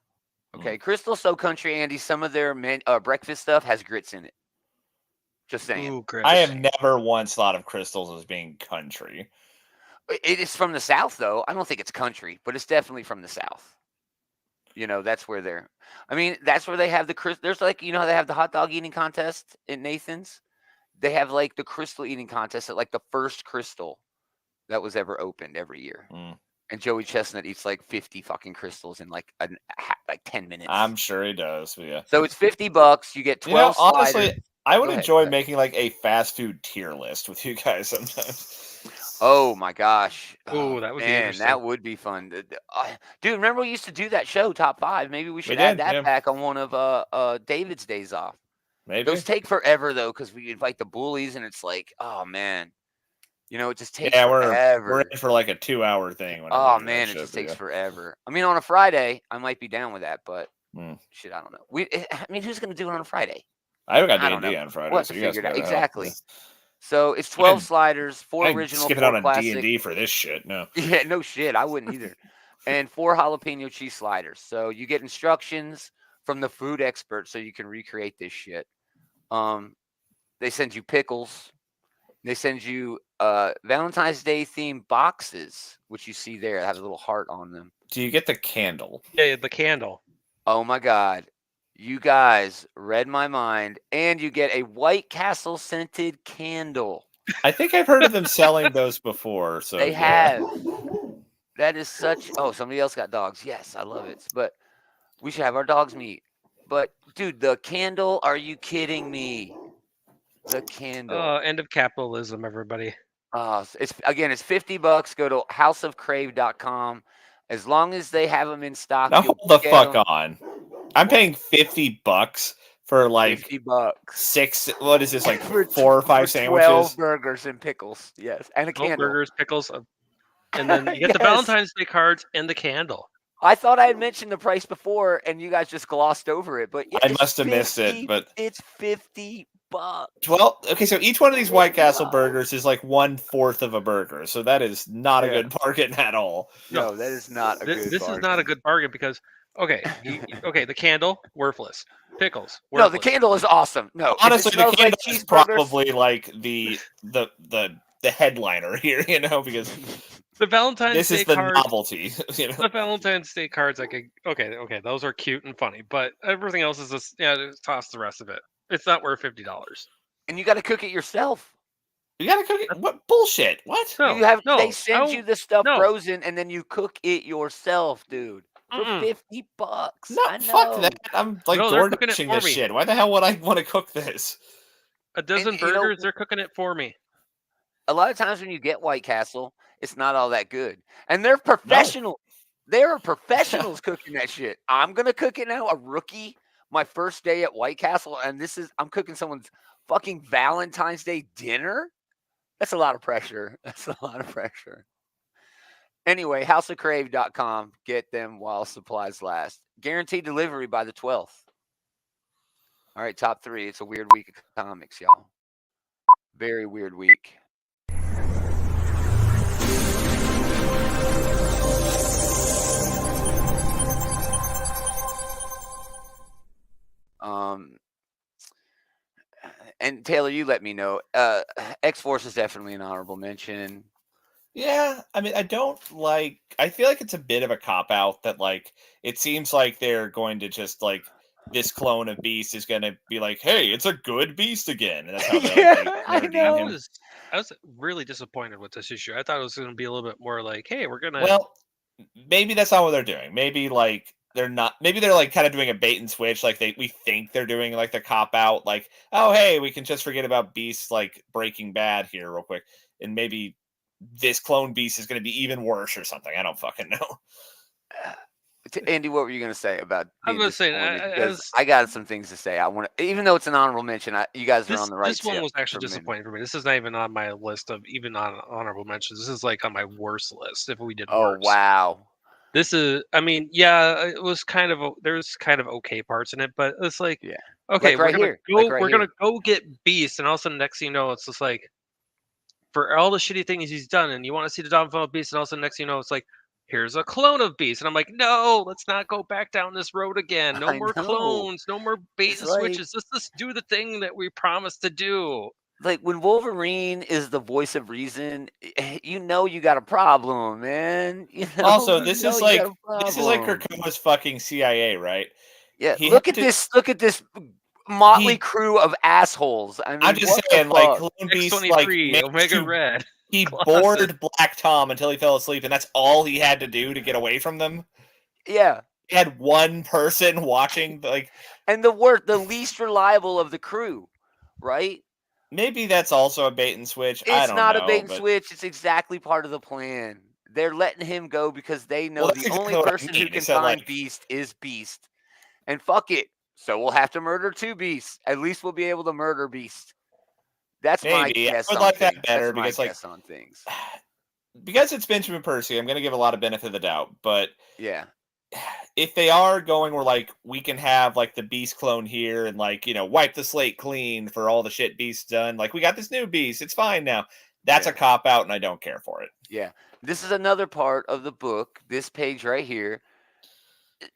Okay, Crystal So Country Andy, some of their breakfast stuff has grits in it. Just saying. Ooh, I have never once thought of Crystals as being country. It is from the South, though. I don't think it's country, but it's definitely from the South. You know, that's where they're. I mean, that's where they have the. There's like, you know how they have the hot dog eating contest at Nathan's? They have like the Crystal eating contest at like the first Crystal that was ever opened every year. And Joey Chestnut eats like 50 fucking Crystals in like 10 minutes. I'm sure he does. But yeah. So it's $50. You get 12 sliders. Honestly, I would enjoy making like a fast food tier list with you guys sometimes. Oh my gosh. Oh, that would be interesting. That would be fun. Dude, remember we used to do that show, Top 5? Maybe we should add that back on one of David's days off. Maybe. Those take forever though, because we invite the bullies and it's like, oh man. You know, it just takes forever. We're in for like a 2-hour thing. Oh man, it just takes forever. I mean, on a Friday, I might be down with that, but shit, I don't know. I mean, who's gonna do it on a Friday? I got D&D on Friday. What, so you guys exactly. So it's 12 sliders, 4 original, 4 classic. Skip it on D&D for this shit. No. Yeah, no shit. I wouldn't either. And 4 jalapeno cheese sliders. So you get instructions from the food expert, so you can recreate this shit. They send you pickles. They send you Valentine's Day themed boxes, which you see there. It has a little heart on them. Do you get the candle? Yeah, the candle. Oh my God. You guys read my mind. And you get a White Castle scented candle. I think I've heard of them selling those before. So they have. That is such. Oh, somebody else got dogs. Yes, I love it. But we should have our dogs meet. But dude, the candle, are you kidding me? The candle. End of capitalism, everybody. It's $50. Go to houseofcrave.com. As long as they have them in stock. Now hold the fuck on. I'm paying $50 for like $50. 6. What is this, like 4 or 5 sandwiches? 12 burgers and pickles. Yes, and a candle. Burgers, pickles, and then you get the Valentine's Day cards and the candle. I thought I had mentioned the price before, and you guys just glossed over it. But yeah, I must have missed it. But it's $50. Well, okay, so each one of these White Castle burgers is like 1/4 of a burger, so that is not a good bargain at all. No, that is not a good bargain. This is not a good bargain because the candle, worthless. Pickles, worthless. No, the candle is awesome. No, honestly, the candle is probably like the headliner here, you know, because the Valentine's Day cards, novelty. You know? The Valentine's Day cards, okay, those are cute and funny, but everything else is just toss the rest of it. It's not worth $50. And you got to cook it yourself. You got to cook it? What bullshit? What? They send you the stuff frozen, and then you cook it yourself, dude. For $50. No, fuck that. I'm like DoorDashing this shit. Why the hell would I want to cook this? A dozen burgers, they're cooking it for me. A lot of times when you get White Castle, it's not all that good. And they're professional. There are professionals cooking that shit. I'm going to cook it now, a rookie. My first day at White Castle, and I'm cooking someone's fucking Valentine's Day dinner. That's a lot of pressure. Anyway, houseofcrave.com. Get them while supplies last. Guaranteed delivery by the 12th. All right, top 3. It's a weird week of comics, y'all. Very weird week. and Taylor, you let me know. X-Force is definitely an honorable mention. Yeah, I mean, I feel like it's a bit of a cop-out that, like, it seems like they're going to just, like, this clone of Beast is going to be like, hey, it's a good Beast again. And that's how they redeem him. I was really disappointed with this issue. I thought it was going to be a little bit more like, hey, we're going to... Well, maybe that's not what they're doing. Maybe, like, they're not... Maybe they're, like, kind of doing a bait and switch. Like, we think they're doing, like, the cop-out. Like, oh, hey, we can just forget about Beast, like, Breaking Bad here real quick. And maybe this clone Beast is going to be even worse or something. I don't fucking know. Andy, what were you going to say about being I was saying, I got some things to say. I want to, even though it's an honorable mention, you guys are on the right. This one was actually disappointing for me. This is not even on my list of even on honorable mentions. This is like on my worst list if we did worse. Wow. This is, I mean, yeah, it was kind of, there's kind of okay parts in it, but it's like, yeah, okay, like we're gonna go get Beast, and all of a sudden, next thing you know, it's just like, for all the shitty things he's done, and you want to see the downfall of Beast, and all of a sudden, next thing you know, it's like, here's a clone of Beast, and I'm like, no, let's not go back down this road again. No more clones, no more bait and switches. Let's do the thing that we promised to do. Like when Wolverine is the voice of reason, you know you got a problem, man. You know, also, this is like Krakoa's fucking CIA, right? Yeah, look at this motley crew of assholes. I mean, I'm just saying, like, Clone Beast, like, Omega Red. He bored Black Tom until he fell asleep, and that's all he had to do to get away from them. Yeah, he had one person watching, like, and the least reliable of the crew, right? Maybe that's also a bait and switch. It's not a bait and switch. It's exactly part of the plan. They're letting him go because they know the only person who can find Beast is Beast. And fuck it. So we'll have to murder two Beasts. At least we'll be able to murder Beast. That's my guess. I would like that better because, like, on things. Because it's Benjamin Percy, I'm going to give a lot of benefit of the doubt. But yeah, if they are going where, like, we can have, like, the Beast clone here and, like, you know, wipe the slate clean for all the shit Beast's done. Like, we got this new Beast. It's fine now. That's a cop-out, and I don't care for it. Yeah. This is another part of the book, this page right here.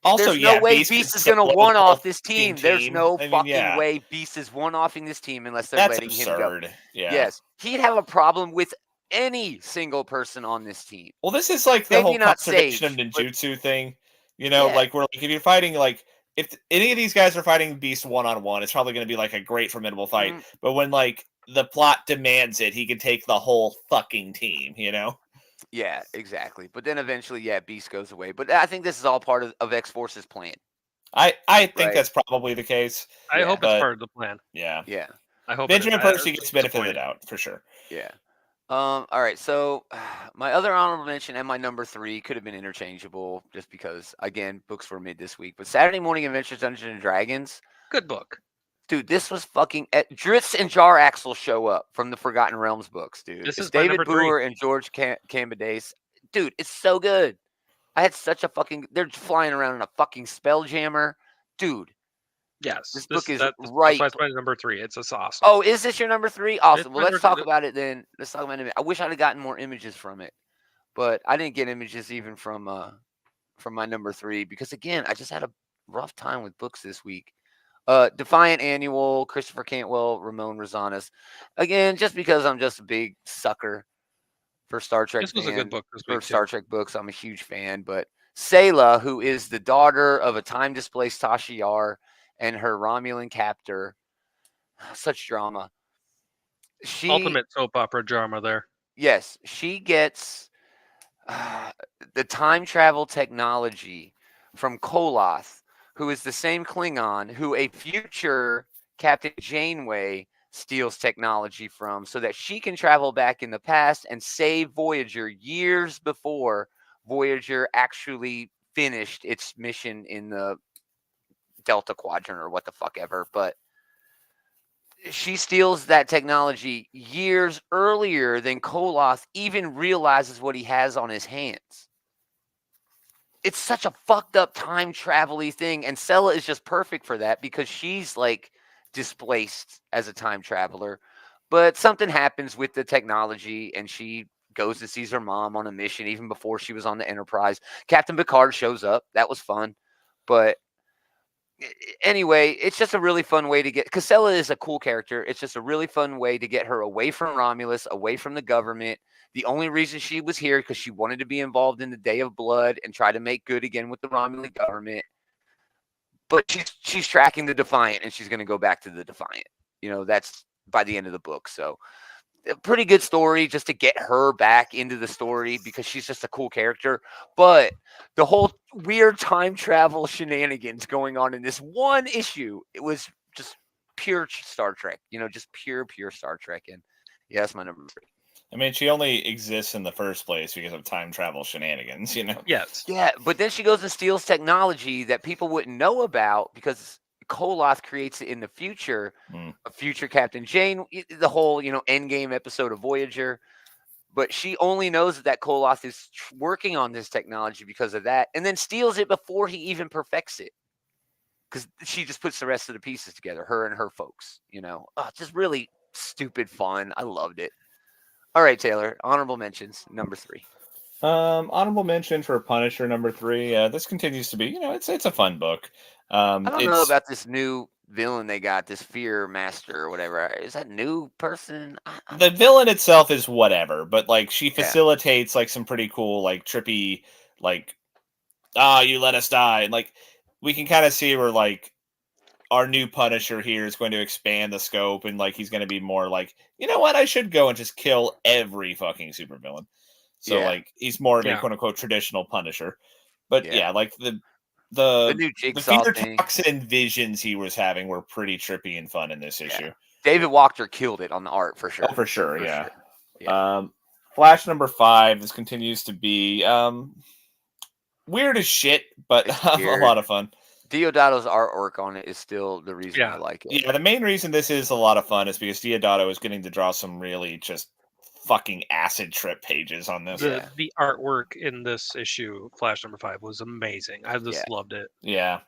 Also, there's no way Beast is going to one-off this team. There's no fucking way Beast is one-offing this team unless they're letting him go. Yeah. Yes. He'd have a problem with any single person on this team. Well, this is like the whole conservation of ninjutsu thing. You know, like, we're like, if you're fighting, like, if any of these guys are fighting Beast one-on-one, it's probably going to be, like, a great formidable fight. But when, like, the plot demands it, he can take the whole fucking team, you know? Yeah, exactly. But then eventually, Beast goes away. But I think this is all part of X-Force's plan. I think that's probably the case. I hope it's part of the plan. Yeah. Yeah. I hope Benjamin Percy gets benefit of the doubt, for sure. Yeah. All right. So my other honorable mention and my number 3 could have been interchangeable just because, again, books were mid this week. But Saturday Morning Adventures Dungeons & Dragons. Good book. Dude, this was fucking... Dritz and Jar Axel show up from the Forgotten Realms books, dude. This is David Boer and George Cambadase. Dude, it's so good. I had such a fucking... They're flying around in a fucking Spelljammer. Dude. Yes. This book is right. That's my number 3. It's just awesome. Oh, is this your number 3? Awesome. Well, let's talk about it then. Let's talk about it. I wish I'd have gotten more images from it. But I didn't get images even from my number 3 because, again, I just had a rough time with books this week. Defiant Annual, Christopher Cantwell, Ramon Rosanas. Again, just because I'm just a big sucker for Star Trek. This was a good book for Star Trek books. I'm a huge fan. But Sayla, who is the daughter of a time-displaced Tasha Yar and her Romulan captor, such drama. Ultimate soap opera drama there. Yes, she gets the time travel technology from Koloth, who is the same Klingon who a future Captain Janeway steals technology from so that she can travel back in the past and save Voyager years before Voyager actually finished its mission in the Delta Quadrant or what the fuck ever. But she steals that technology years earlier than Koloth even realizes what he has on his hands. It's such a fucked up time travel-y thing. And Sela is just perfect for that because she's like displaced as a time traveler. But something happens with the technology and she goes and sees her mom on a mission even before she was on the Enterprise. Captain Picard shows up. That was fun. But anyway, it's just a really fun way to get. Casella is a cool character. It's just a really fun way to get her away from Romulus, away from the government. The only reason she was here because she wanted to be involved in the Day of Blood and try to make good again with the Romulan government. But she's tracking the Defiant, and she's going to go back to the Defiant. That's by the end of the book. So a pretty good story just to get her back into the story because she's just a cool character. But the whole weird time travel shenanigans going on in this one issue, it was just pure Star Trek, just pure Star Trek. And yeah, that's my number 3. I mean, she only exists in the first place because of time travel shenanigans, Yes. Yeah, but then she goes and steals technology that people wouldn't know about because Koloth creates it in the future, a future Captain Jane, the whole, Endgame episode of Voyager. But she only knows that Koloth is working on this technology because of that, and then steals it before he even perfects it. Because she just puts the rest of the pieces together, her and her folks, just really stupid fun. I loved it. All right, Taylor, honorable mentions, number 3. Honorable mention for Punisher number 3. This continues to be, it's a fun book. I don't know about this new villain they got, this Fear Master or whatever. Is that new person? The villain itself is whatever, but like she facilitates like some pretty cool, like trippy, like, you let us die, and like we can kind of see where like our new Punisher here is going to expand the scope, and like he's going to be more like, you know what, I should go and just kill every fucking supervillain. So like he's more of a quote unquote traditional Punisher. But like the new Jigsaw fear toxin visions he was having were pretty trippy and fun in this issue. David Walker killed it on the art for sure. Oh, for sure, yeah. Flash number 5. This continues to be weird as shit, but a lot of fun. Deodato's artwork on it is still the reason I like it. Yeah, the main reason this is a lot of fun is because Deodato is getting to draw some really just fucking acid trip pages on this. The artwork in this issue, Flash number 5, was amazing. I just loved it. Yeah.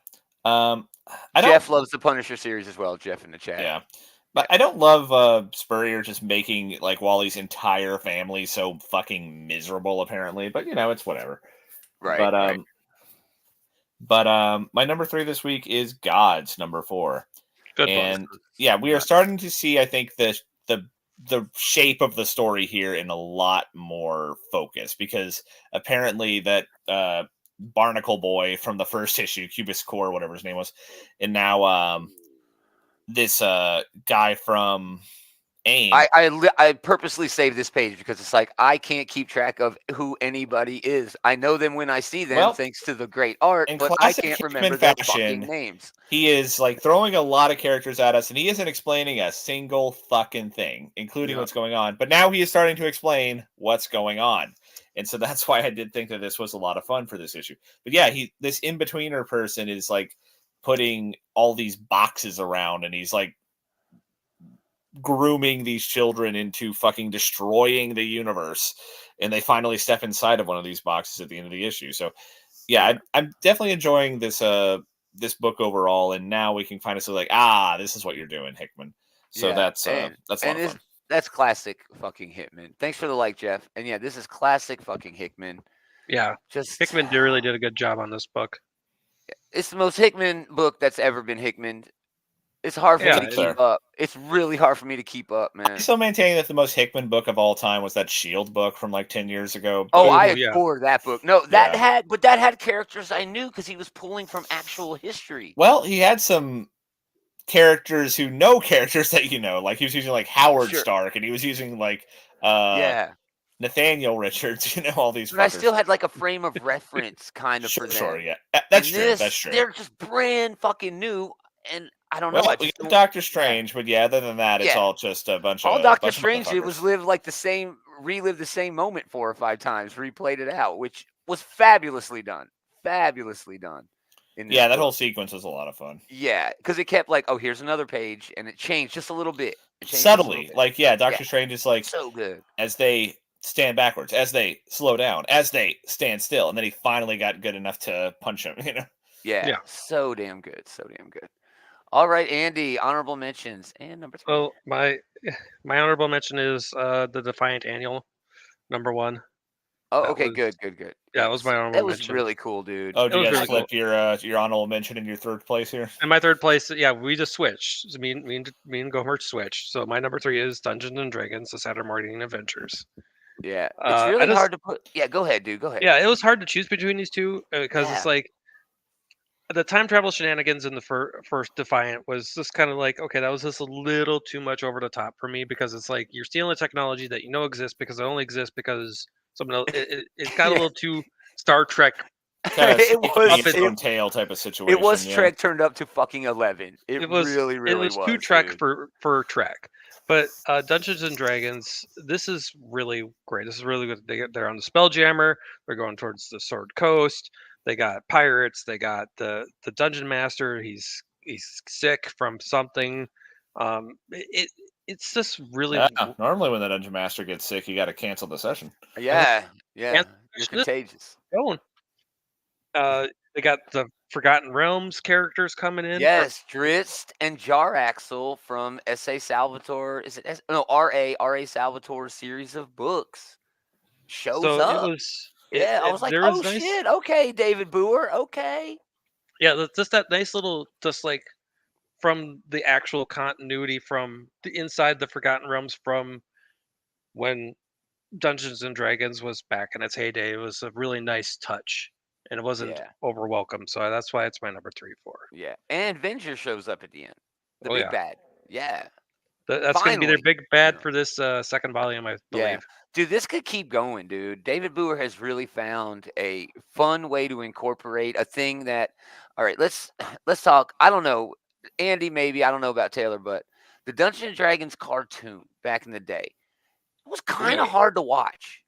Jeff loves the Punisher series as well, Jeff in the chat. Yeah. But I don't love Spurrier just making like Wally's entire family so fucking miserable apparently, but it's whatever. Right. But my number 3 this week is Gods number 4. Good and we are starting to see, I think, the shape of the story here in a lot more focus, because apparently that Barnacle boy from the first issue, Cubus Core, whatever his name was, and now this guy from AIM. I purposely saved this page because it's like I can't keep track of who anybody is. I know them when I see them, thanks to the great art, but I can't remember their fucking names. He is like throwing a lot of characters at us, and he isn't explaining a single fucking thing, including what's going on. But now he is starting to explain what's going on. And so that's why I did think that this was a lot of fun for this issue. But yeah, this in-betweener person is like putting all these boxes around, and he's like grooming these children into fucking destroying the universe, and they finally step inside of one of these boxes at the end of the issue. So yeah, I'm definitely enjoying this this book overall, and now we can kind of say like, this is what you're doing, Hickman. So that's a lot of fun. That's classic fucking Hickman. Thanks for the like, Jeff. And yeah, this is classic fucking Hickman. Yeah, Hickman really did a good job on this book. It's the most Hickman book that's ever been Hickman. It's hard for me to keep up. It's really hard for me to keep up, man. I still maintain that the most Hickman book of all time was that S.H.I.E.L.D. book from like 10 years ago. Oh, I adore that book. No, that had characters I knew because he was pulling from actual history. Well, he had some characters who know characters that like he was using like Howard Stark, and he was using like Nathaniel Richards, all these. But I still had like a frame of reference kind of for them. Sure, yeah, that's true. That's true. They're just brand fucking new, and I don't know. We got Doctor Strange, but other than that, it's all just a bunch of all Doctor Strange did was relive the same moment 4 or 5 times, replayed it out, which was fabulously done. That whole sequence was a lot of fun. Yeah, because it kept like, here's another page, and it changed just a little bit. Subtly, like Doctor Strange is like so good as they stand backwards, as they slow down, as they stand still, and then he finally got good enough to punch him. Yeah, so damn good. All right, Andy, honorable mentions and number 3. Well, my honorable mention is the Defiant Annual, number 1. Oh, okay, good. Yeah, that was my honorable That was mention. really cool, dude. Oh, did you guys really flip your honorable mention in your third place here? In my third place, yeah, we just switched. So me and Gomer switched. So my number 3 is Dungeons and Dragons: The Saturday Morning Adventures. Yeah, it's really hard to put. Yeah, go ahead, dude. Go ahead. Yeah, it was hard to choose between these two because it's like the time travel shenanigans in the first Defiant was just kind of like, okay, that was just a little too much over the top for me because it's like you're stealing a technology that you know exists because it only exists because someone else. It got a little too Star Trek. It was its own tail type of situation. It was Trek turned up to fucking 11. It was really it was too Trek dude. for Trek. But Dungeons and Dragons, this is really great. This is really good. They're on the Spelljammer. They're going towards the Sword Coast. They got pirates. They got the dungeon master. He's sick from something. It's just really. Normally, when the dungeon master gets sick, you got to cancel the session. Yeah. You're contagious. Going. They got the Forgotten Realms characters coming in. Yes, Drizzt and Jaraxel from S.A. Salvatore. Is it R.A. Salvatore series of books shows up. It was. I was like, oh shit, okay, David Boer, okay. Yeah, just that nice little, just like from the actual continuity from the inside the Forgotten Realms from when Dungeons and Dragons was back in its heyday. It was a really nice touch, and it wasn't over welcome. So that's why it's my number 3, 4. Yeah, and Venger shows up at the end. The big bad. Yeah. That's going to be their big bad for this second volume, I believe. Yeah. Dude, this could keep going, dude. David Boer has really found a fun way to incorporate a thing that. All right, let's talk. I don't know, Andy. Maybe I don't know about Taylor, but the Dungeons and Dragons cartoon back in the day was kind of hard to watch.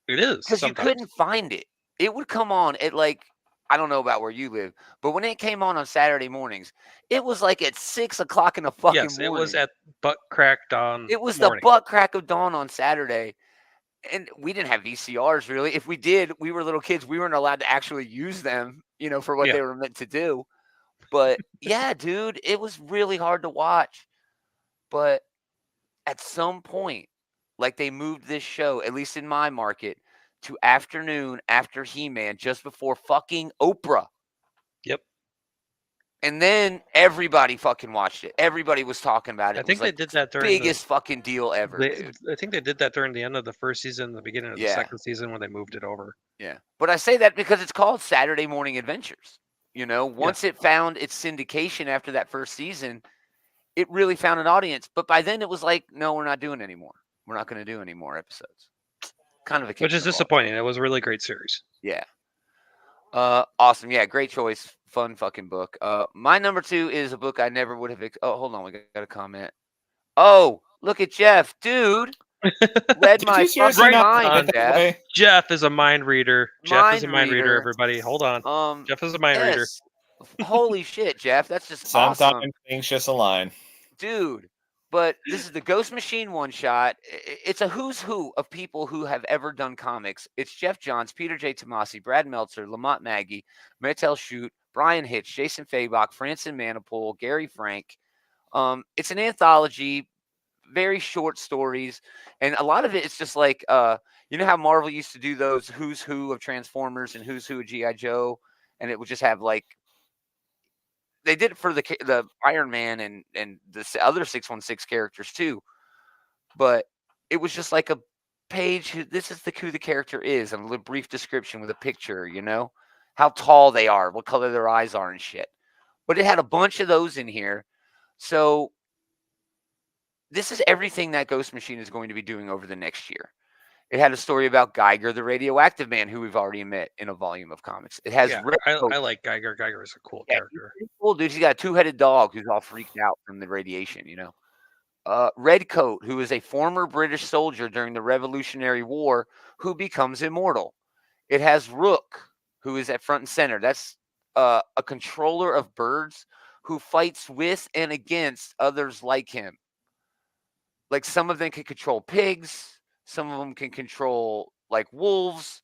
It is because you couldn't find it. It would come on at like. I don't know about where you live, but when it came on Saturday mornings, it was like at 6 o'clock in the fucking morning. It was at butt crack dawn. It was the butt crack of dawn on Saturday. And we didn't have VCRs, really. If we did, we were little kids. We weren't allowed to actually use them, for what they were meant to do. But, yeah, dude, it was really hard to watch. But at some point, like they moved this show, at least in my market, to afternoon after He-Man, just before fucking Oprah. Yep. And then everybody fucking watched it. Everybody was talking about it. I think they did that during biggest fucking deal ever, dude. I think they did that during the end of the first season, the beginning of the second season when they moved it over. Yeah. But I say that because it's called Saturday Morning Adventures. Once it found its syndication after that first season, it really found an audience. But by then it was like, no, we're not doing anymore. We're not going to do any more episodes. Kind of a which is disappointing. It was a really great series. Yeah. Awesome. Yeah, great choice. Fun fucking book. My number 2 is a book I never would have. Hold on, we got a comment. Oh, look at Jeff, dude. Read my fucking mind, Jeff. Jeff is a mind reader. Jeff is a mind reader. Everybody, hold on. Jeff is a mind reader. Holy shit, Jeff, that's just sometimes awesome. Things just align, dude. But this is the Ghost Machine one shot. It's a who's who of people who have ever done comics. It's Jeff Johns, Peter J. Tomasi, Brad Meltzer, Lamont Maggie, Martel Shute, Brian Hitch, Jason Fabok, Francis Manipul, Gary Frank. It's an anthology, very short stories, and a lot of it is just like you know how Marvel used to do those who's who of Transformers and who's who of G.I. Joe, and it would just have like. They did it for the Iron Man and the other 616 characters too, but it was just like a page. This is who the character is, and a brief description with a picture. How tall they are, what color their eyes are, and shit. But it had a bunch of those in here, so this is everything that Ghost Machine is going to be doing over the next year. It had a story about Geiger, the radioactive man, who we've already met in a volume of comics. It has. I like Geiger. Geiger is a cool character. Cool, dude. He's got a 2-headed dog who's all freaked out from the radiation. Redcoat, who is a former British soldier during the Revolutionary War, who becomes immortal. It has Rook, who is at front and center. That's a controller of birds who fights with and against others like him. Like some of them can control pigs. Some of them can control like wolves,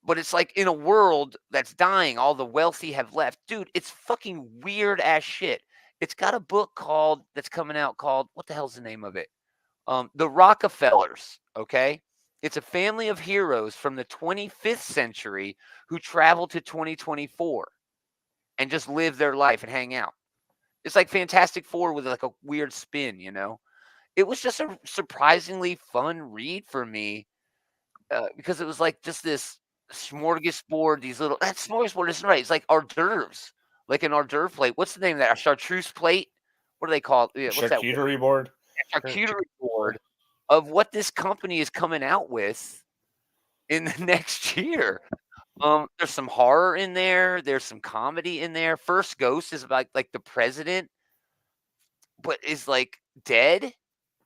but it's like in a world that's dying, all the wealthy have left. Dude, it's fucking weird ass shit. It's got a book that's coming out called, what the hell's the name of it? The Rockefellers, okay? It's a family of heroes from the 25th century who travel to 2024 and just live their life and hang out. It's like Fantastic Four with like a weird spin, you know? It was just a surprisingly fun read for me because it was like just this smorgasbord, these little, that smorgasbord isn't right. It's like hors d'oeuvres, like an hors d'oeuvre plate. What's the name of that? A chartreuse plate? What do they call it? Yeah, what's that? Charcuterie board? Charcuterie board of what this company is coming out with in the next year. There's some horror in there. There's some comedy in there. First Ghost is about like the president, but is like dead,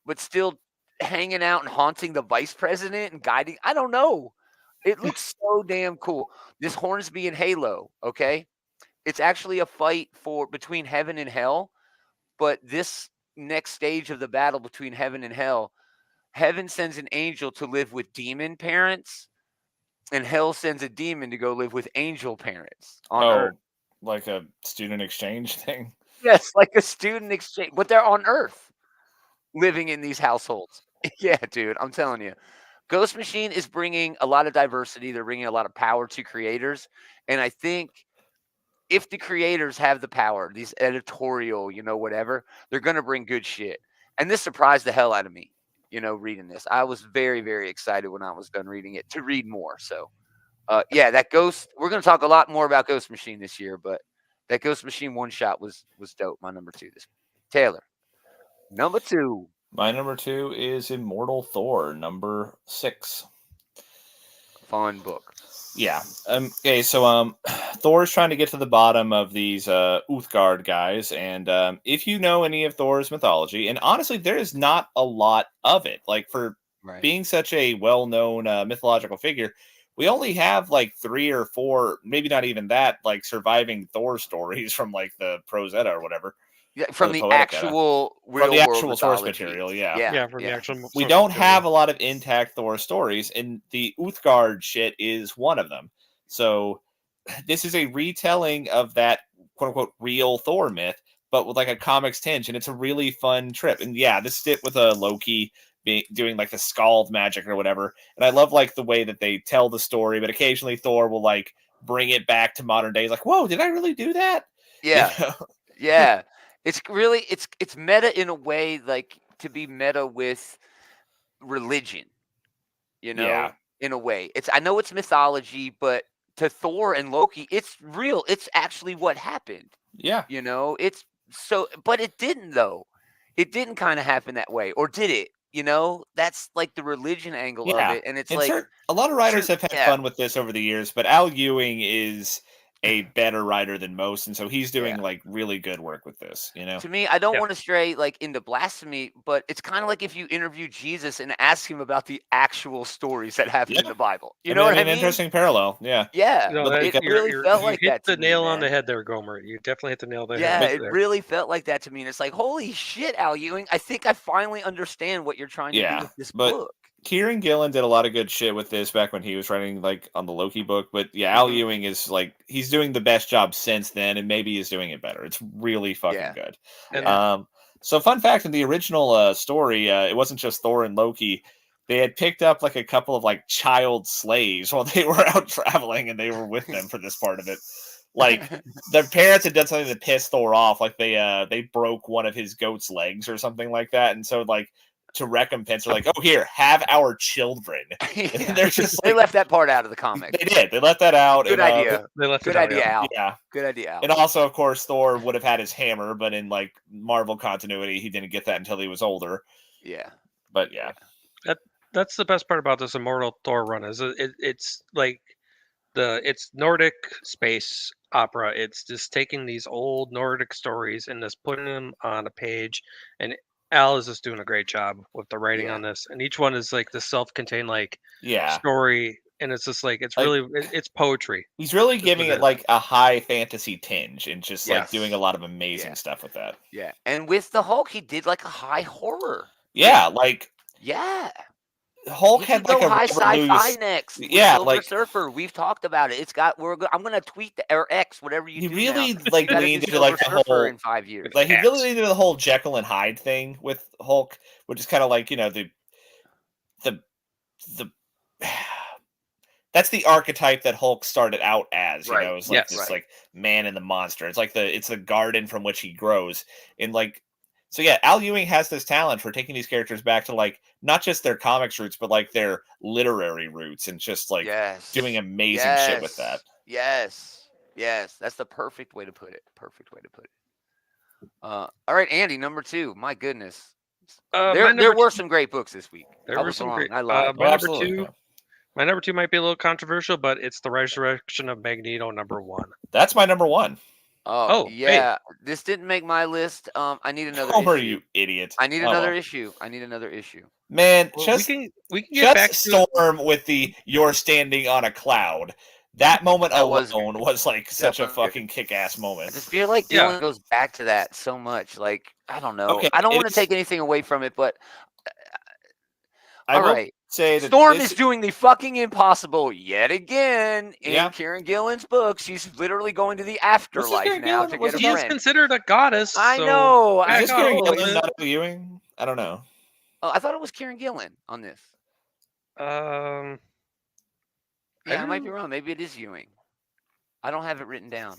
but still hanging out and haunting the vice president and guiding. I don't know. It looks so damn cool. This Hornsby and Halo, okay? It's actually a fight between heaven and hell, but this next stage of the battle between heaven and hell, heaven sends an angel to live with demon parents, and hell sends a demon to go live with angel parents on Earth. Like a student exchange thing? Yes, like a student exchange, but they're on Earth living in these households. Yeah, dude, I'm telling you. Ghost Machine is bringing a lot of diversity. They're bringing a lot of power to creators. And I think if the creators have the power, these editorial, whatever, they're going to bring good shit. And this surprised the hell out of me, reading this. I was very, very excited when I was done reading it to read more. So, yeah, that Ghost, we're going to talk a lot more about Ghost Machine this year, but that Ghost Machine one shot was dope. My number 2 this Taylor. Number 2. My number 2 is Immortal Thor, number 6. Fun book. Yeah. Okay, so Thor's trying to get to the bottom of these Uthgard guys, and if you know any of Thor's mythology, and honestly, there is not a lot of it. Like, for being such a well-known mythological figure, we only have like 3 or 4, maybe not even that, like surviving Thor stories from like the Prose Edda or whatever. Yeah, from the actual source material, yeah. From the actual. We don't have a lot of intact Thor stories, and the Uthgard shit is one of them. So this is a retelling of that quote unquote real Thor myth, but with like a comics tinge, and it's a really fun trip. And yeah, this fit with a Loki doing like the Scald magic or whatever. And I love like the way that they tell the story, but occasionally Thor will like bring it back to modern days. Like, whoa, did I really do that? Yeah, yeah. It's really it's meta in a way, like to be meta with religion, in a way. I know it's mythology, but to Thor and Loki, it's real. It's actually what happened. Yeah. It's so, but it didn't though. It didn't kind of happen that way, or did it? That's like the religion angle of it, and it's like a lot of writers have had fun with this over the years, but Al Ewing is a better writer than most, and so he's doing like really good work with this. To me, I don't want to stray like into blasphemy, but it's kind of like if you interview Jesus and ask him about the actual stories that happened in the Bible. You know what I mean? Interesting parallel. Yeah. No, it really felt like that. You hit the nail on the head there, Gomer. You definitely hit the nail on the head. Yeah, it really felt like that to me. And it's like, holy shit, Al Ewing! I think I finally understand what you're trying to do with this book. Kieran Gillen did a lot of good shit with this back when he was writing like on the Loki book, but Al Ewing is like he's doing the best job since then, and maybe he's doing it better. It's really fucking good. So fun fact, in the original story, it wasn't just Thor and Loki. They had picked up like a couple of like child slaves while they were out traveling, and they were with them for this part of it. Like their parents had done something to piss Thor off, like they broke one of his goat's legs or something like that, and so like to recompense, they're like, "Oh, here, have our children." They're just they left that part out of the comic. They did. They left that out. Good idea. They left good it idea, out. Al. Yeah, good idea, Al. And also, of course, Thor would have had his hammer, but in like Marvel continuity, he didn't get that until he was older. Yeah, but yeah, that's the best part about this Immortal Thor run is it's like it's Nordic space opera. It's just taking these old Nordic stories and just putting them on a page, and Al is just doing a great job with the writing on this, and each one is like the self-contained like story, and it's just like it's like, really it's poetry. He's really giving it like a high fantasy tinge, and just like doing a lot of amazing stuff with that. Yeah, and with the Hulk, he did like a high horror. Yeah, like Hulk had like a high sci-fi next. Like Surfer. We've talked about it. It's got. I'm gonna tweet or X, whatever you. He do really now. like leaned into like the whole in 5 years. Like he really leaned into the whole Jekyll and Hyde thing with Hulk, which is kind of like the that's the archetype that Hulk started out as. You Right. know, it's like this like man and the monster. It's like it's the garden from which he grows. And like, so yeah, Al Ewing has this talent for taking these characters back to like not just their comics roots, but like their literary roots, and just like doing amazing shit with that. Yes, that's the perfect way to put it. All right, Andy, number 2. My goodness, there were some great books this week. There were some great. I lied. My number 2 might be a little controversial, but it's The Resurrection of Magneto, number 1. That's my number 1. Oh yeah, hey. This didn't make my list. I need another Homer, issue. You idiot. I need another issue. Man, well, just we can get back to Storm with the "you're standing on a cloud." That moment alone was like such a fucking kick-ass moment. I just feel like Dylan goes back to that so much. Like, I don't know. Okay, I don't want to take anything away from it, but all right. Say that Storm is doing the fucking impossible yet again in Kieran Gillen's book. She's literally going to the afterlife now to get a friend. He's considered a goddess. I know. Is this Kieran Gillen not Ewing? I don't know. Oh, I thought it was Kieran Gillen on this. Yeah, I might be wrong. Maybe it is Ewing. I don't have it written down.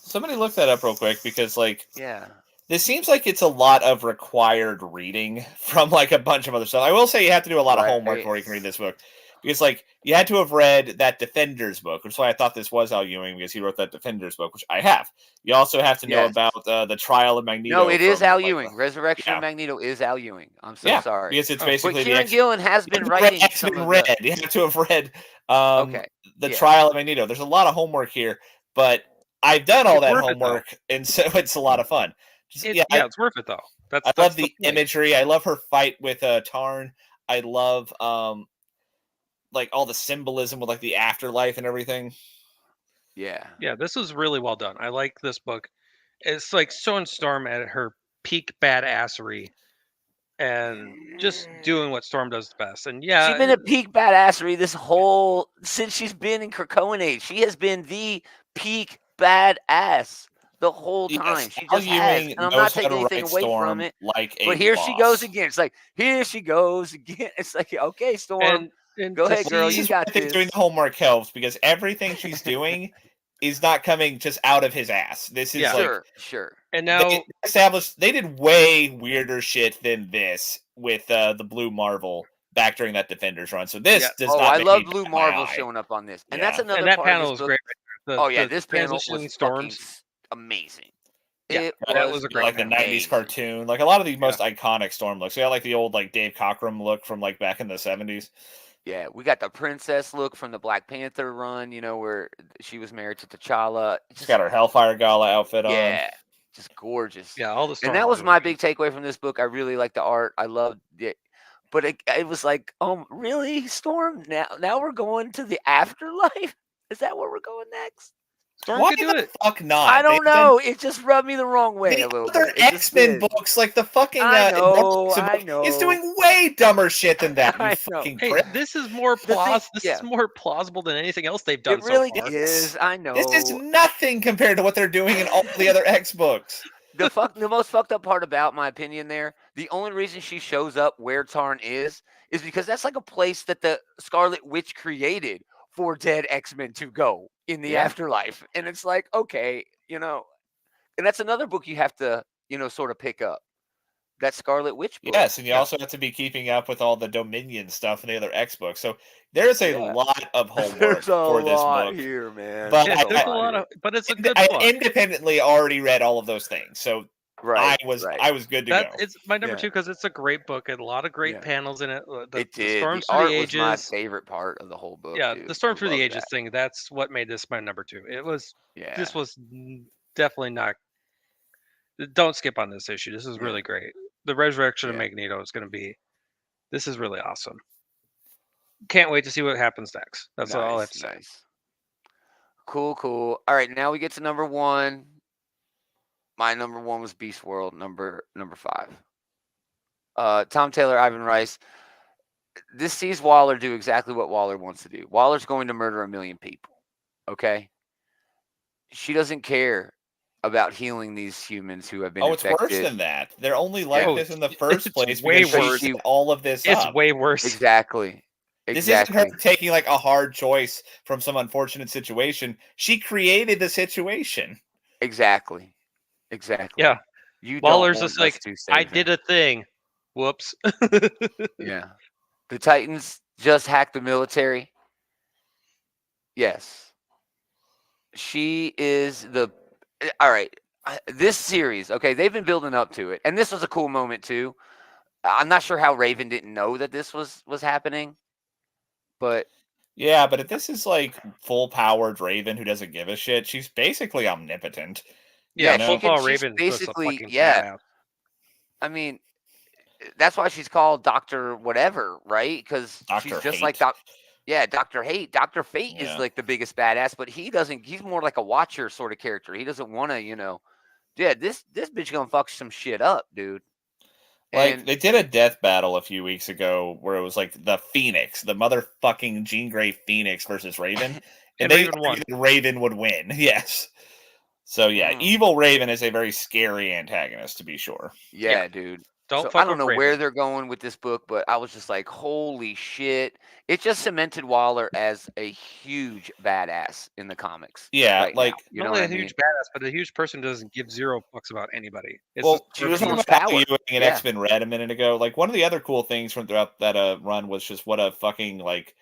Somebody look that up real quick, because this seems like it's a lot of required reading from like a bunch of other stuff. I will say you have to do a lot of homework before you can read this book, because like you had to have read that Defenders book, which is why I thought this was Al Ewing, because he wrote that Defenders book, which I have. You also have to know about the Trial of Magneto. No, it is Al Ewing. Resurrection of Magneto is Al Ewing. I'm so sorry. Because it's basically but Kieran Gillen has been writing. You have to have read the Trial of Magneto. There's a lot of homework here, but I've done all that homework, and so it's a lot of fun. It's worth it though. I love the imagery. I love her fight with Tarn. I love like all the symbolism with like the afterlife and everything. Yeah, this was really well done. I like this book. It's like showing Storm at her peak badassery, and just doing what Storm does the best. And she's been at peak badassery since she's been in Krakoan Age. She has been the peak badass the whole time. She just has, and I'm not taking anything away from it. But here she goes again. It's like, here she goes again. It's like, okay, Storm, go ahead, girl. You got this. Doing the homework helps, because everything she's doing is not coming just out of his ass. This is sure. And now they established they did way weirder shit than this with the Blue Marvel back during that Defenders run. So this does not. I love Blue Marvel showing up on this, and that's another. And that part panel of was great. This panel was Storms. Amazing. Yeah, that was a great like the 90s cartoon. Like a lot of the most iconic Storm looks. We got like the old like Dave Cockrum look from like back in the 70s. Yeah, we got the princess look from the Black Panther run, where she was married to T'Challa. She's got her Hellfire Gala outfit on. Yeah, just gorgeous. Yeah, all the Storm. And that was my big takeaway from this book. I really liked the art. I loved it. But it was like, really, Storm? Now we're going to the afterlife? Is that where we're going next? Storm Why could do it. Fuck not. I don't know. It just rubbed me the wrong way a little bit. X-Men books, like the fucking I know. He's doing way dumber shit than that. I you know. fucking Hey, prick. this is more is more plausible than anything else they've done. It really so far. is. I know. This is nothing compared to what they're doing in all the other X books. The most fucked up part about my opinion there, the only reason she shows up where Tarn is because that's like a place that the Scarlet Witch created for dead X-Men to go in the afterlife. And it's like, okay, and that's another book you have to, sort of pick up. That Scarlet Witch book. Yes, and you also have to be keeping up with all the Dominion stuff in the other X books. So there's a lot of homework for this book here, man. But there's a lot of, but it's a good book. I independently already read all of those things, so I was good to go. It's my number 2 because it's a great book and a lot of great panels in it. It did. Storm the Through art the Ages was my favorite part of the whole book. Yeah, dude. the Storm Through the Ages thing. That's what made this my number 2. It was. Yeah. This was definitely not. Don't skip on this issue. This is really great. The Resurrection of Magneto is going to be. This is really awesome. Can't wait to see what happens next. That's all I have to say. Cool. All right, now we get to number 1. My number 1 was Beast World, number 5. Tom Taylor, Ivan Rice. This sees Waller do exactly what Waller wants to do. Waller's going to murder 1 million people. Okay? She doesn't care about healing these humans who have been infected. It's worse than that. They're only like this in the first place way because worse. she all of this It's way worse. Exactly. This isn't her taking like a hard choice from some unfortunate situation. She created the situation. Exactly. Yeah. You Waller's just like, I did a thing. Whoops. Yeah. The Titans just hacked the military. Yes. She is the. All right. This series, okay, they've been building up to it. And this was a cool moment, too. I'm not sure how Raven didn't know that this was happening. But. Yeah, but if this is like full-powered Raven who doesn't give a shit, she's basically omnipotent. Yeah, full-power Raven basically, yeah. Badass. I mean, that's why she's called Dr. Whatever, right? Because she's just like Dr. Hate. Dr. Fate is like the biggest badass, but he's more like a watcher sort of character. He doesn't want to, this bitch gonna fuck some shit up, dude. Like, they did a death battle a few weeks ago where it was like the Phoenix, the motherfucking Jean Grey Phoenix versus Raven. And they Raven won. Raven would win, yes. So, yeah, Evil Raven is a very scary antagonist, to be sure. Yeah. Dude. I don't know where they're going with this book, but I was just like, holy shit. It just cemented Waller as a huge badass in the comics. Yeah, right like now. Not only a huge badass, but a huge person doesn't give zero fucks about anybody. Well, she was talking about you in X-Men Red a minute ago. Like, one of the other cool things from throughout that run was just what a fucking like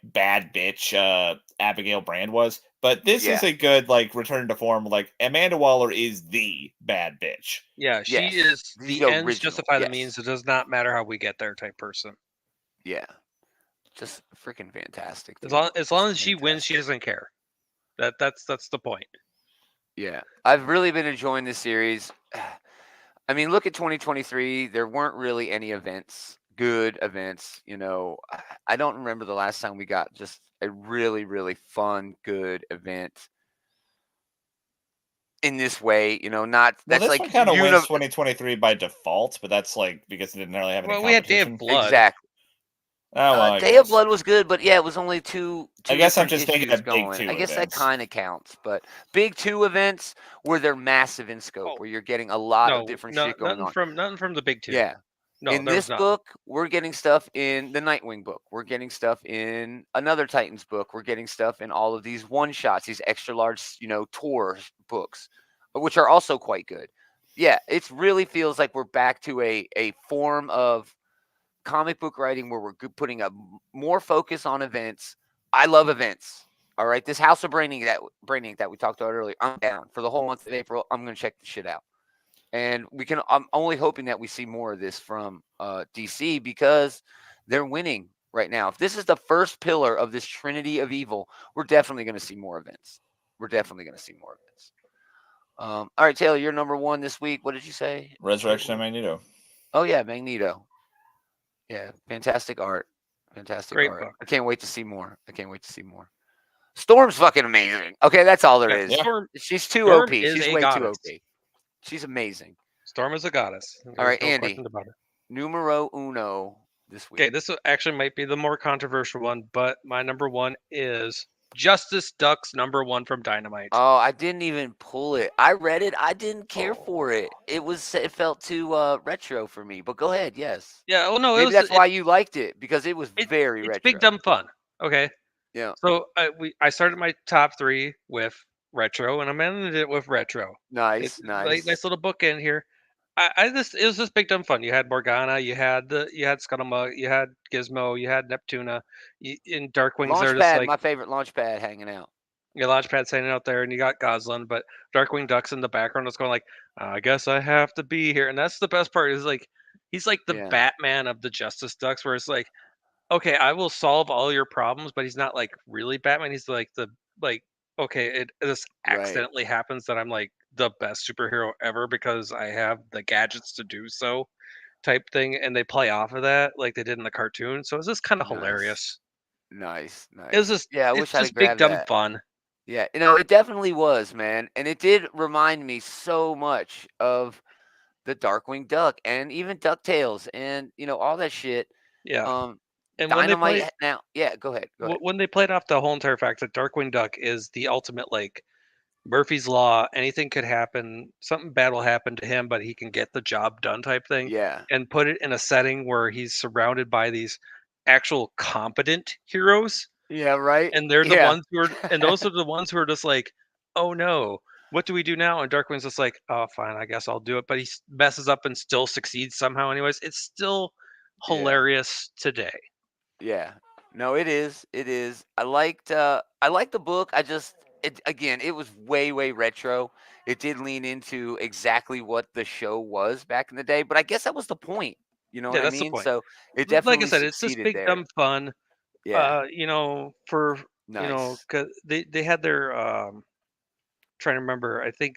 bad bitch Abigail Brand was. But this is a good like return to form. Like, Amanda Waller is the bad bitch. Yeah, she is the ends justify the means. It does not matter how we get there type person. Yeah, just freaking fantastic. Dude. As long as she wins, she doesn't care. That's the point. Yeah, I've really been enjoying this series. I mean, look at 2023. There weren't really any good events. I don't remember the last time we got just a really, really fun, good event in this way. Not that's this like one kind of wins 2023 by default, but that's like because it didn't really have any competition. We had Day of Blood. Exactly. Oh, well, Day of Blood was good, but yeah, it was only two. I guess I'm just thinking of Big 2 I guess events. that kind of counts, but Big 2 events where they're massive in scope, where you're getting a lot of different shit going on. Nothing from the Big 2. Yeah. No, in this book, we're getting stuff in the Nightwing book. We're getting stuff in another Titans book. We're getting stuff in all of these one-shots, these extra large, Thor books, which are also quite good. Yeah, it really feels like we're back to a form of comic book writing where we're putting a more focus on events. I love events. All right, this House of Brainiac that we talked about earlier, I'm down for the whole month of April. I'm going to check the shit out, and I'm only hoping that we see more of this from DC because they're winning right now. If this is the first pillar of this trinity of evil, we're definitely going to see more events. All right, Taylor, you're number one this week. What did you say? Resurrection of Magneto. Oh yeah, Magneto. Yeah, fantastic art. Great art. book. I can't wait to see more. Storm's fucking amazing. Okay, that's all there is. She's too OP. She's way too OP. She's amazing. Storm is a goddess. All right, Andy. Numero uno this week. Okay, this actually might be the more controversial one, but my number one is Justice Duck's number one from Dynamite. Oh, I didn't even pull it. I read it. I didn't care for it. It felt too retro for me. But go ahead. Yes. Yeah. Well, no. Maybe that's why you liked it, because it was very retro. It's big dumb fun. Okay. Yeah. So I started my top 3 with retro, and I ended it with retro. Nice. Nice little bookend here. It was just big dumb fun. You had Morgana, you had Scuttlebutt, you had Gizmo, you had Neptuna, in Darkwing's there just like my favorite Launchpad hanging out. Yeah, Launchpad hanging out there, and you got Goslin, but Darkwing Duck's in the background. It's going like, I guess I have to be here, and that's the best part. Is like he's like the Batman of the Justice Ducks, where it's like, okay, I will solve all your problems, but he's not like really Batman. He's like okay, this accidentally happens that I'm like the best superhero ever because I have the gadgets to do so, type thing, and they play off of that like they did in the cartoon. So it's just kind of hilarious. Nice. It was just I wish I just big dumb fun. Yeah, it definitely was, man, and it did remind me so much of the Darkwing Duck and even DuckTales and all that shit. Yeah. And Dynamite now, go ahead. When they played off the whole entire fact that Darkwing Duck is the ultimate like Murphy's Law, anything could happen, something bad will happen to him, but he can get the job done type thing. Yeah. And put it in a setting where he's surrounded by these actual competent heroes. Yeah, right. And they're the ones who are, and those are the ones who are just like, oh no, what do we do now? And Darkwing's just like, oh fine, I guess I'll do it. But he messes up and still succeeds somehow. Anyways, it's still hilarious today. Yeah. No, it is. It is. I liked the book. It was way retro. It did lean into exactly what the show was back in the day, but I guess that was the point. You know what I mean? The point. So it definitely, like I said, it's just big dumb fun. Yeah. For nice. because they had their trying to remember. I think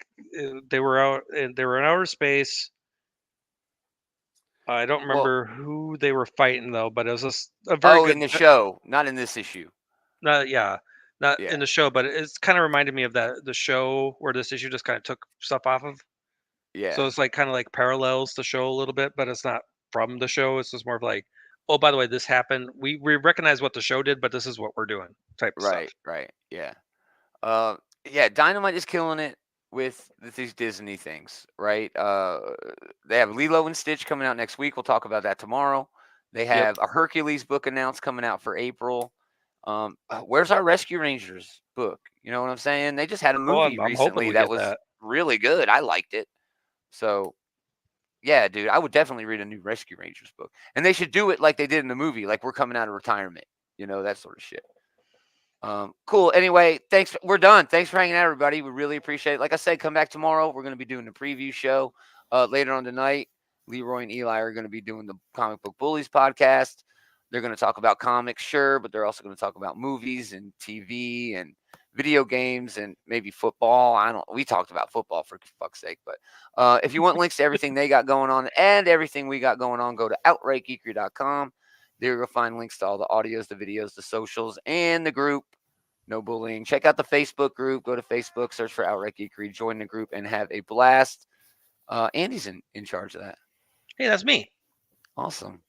they were out and they were in outer space. I don't remember who they were fighting though, but it was just a very good in the show, not in this issue. Not in the show, but it's kind of reminded me of the show where this issue just kind of took stuff off of. Yeah. So it's like kind of like parallels the show a little bit, but it's not from the show. It's just more of like, oh, by the way, this happened. We recognize what the show did, but this is what we're doing type of stuff. Right. Yeah. Yeah. Dynamite is killing it with these Disney things, right? They have Lilo and Stitch coming out next week. We'll talk about that tomorrow. They have a Hercules book announced coming out for April. Where's our Rescue Rangers book? You know what I'm saying? They just had a movie recently that was really good. I liked it. So, yeah, dude, I would definitely read a new Rescue Rangers book. And they should do it like they did in the movie, like we're coming out of retirement, that sort of shit. Cool. Anyway, thanks. We're done. Thanks for hanging out, everybody. We really appreciate it. Like I said, come back tomorrow. We're going to be doing the preview show later on tonight. Leroy and Eli are going to be doing the Comic Book Bullies podcast. They're going to talk about comics, sure, but they're also going to talk about movies and TV and video games and maybe football. We talked about football for fuck's sake, but if you want links to everything they got going on and everything we got going on, go to outrightgeekery.com. There you'll find links to all the audios, the videos, the socials, and the group. No bullying. Check out the Facebook group. Go to Facebook, search for Outright Geekery, join the group, and have a blast. Andy's in charge of that. Hey, that's me. Awesome.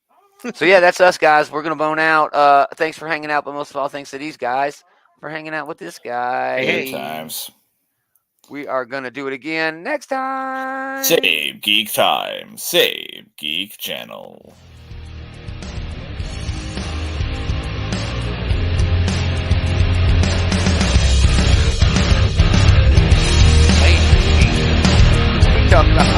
So, yeah, that's us, guys. We're going to bone out. Thanks for hanging out, but most of all, thanks to these guys for hanging out with this guy. Good times. We are going to do it again next time. Save Geek Time. Save Geek Channel. Talking about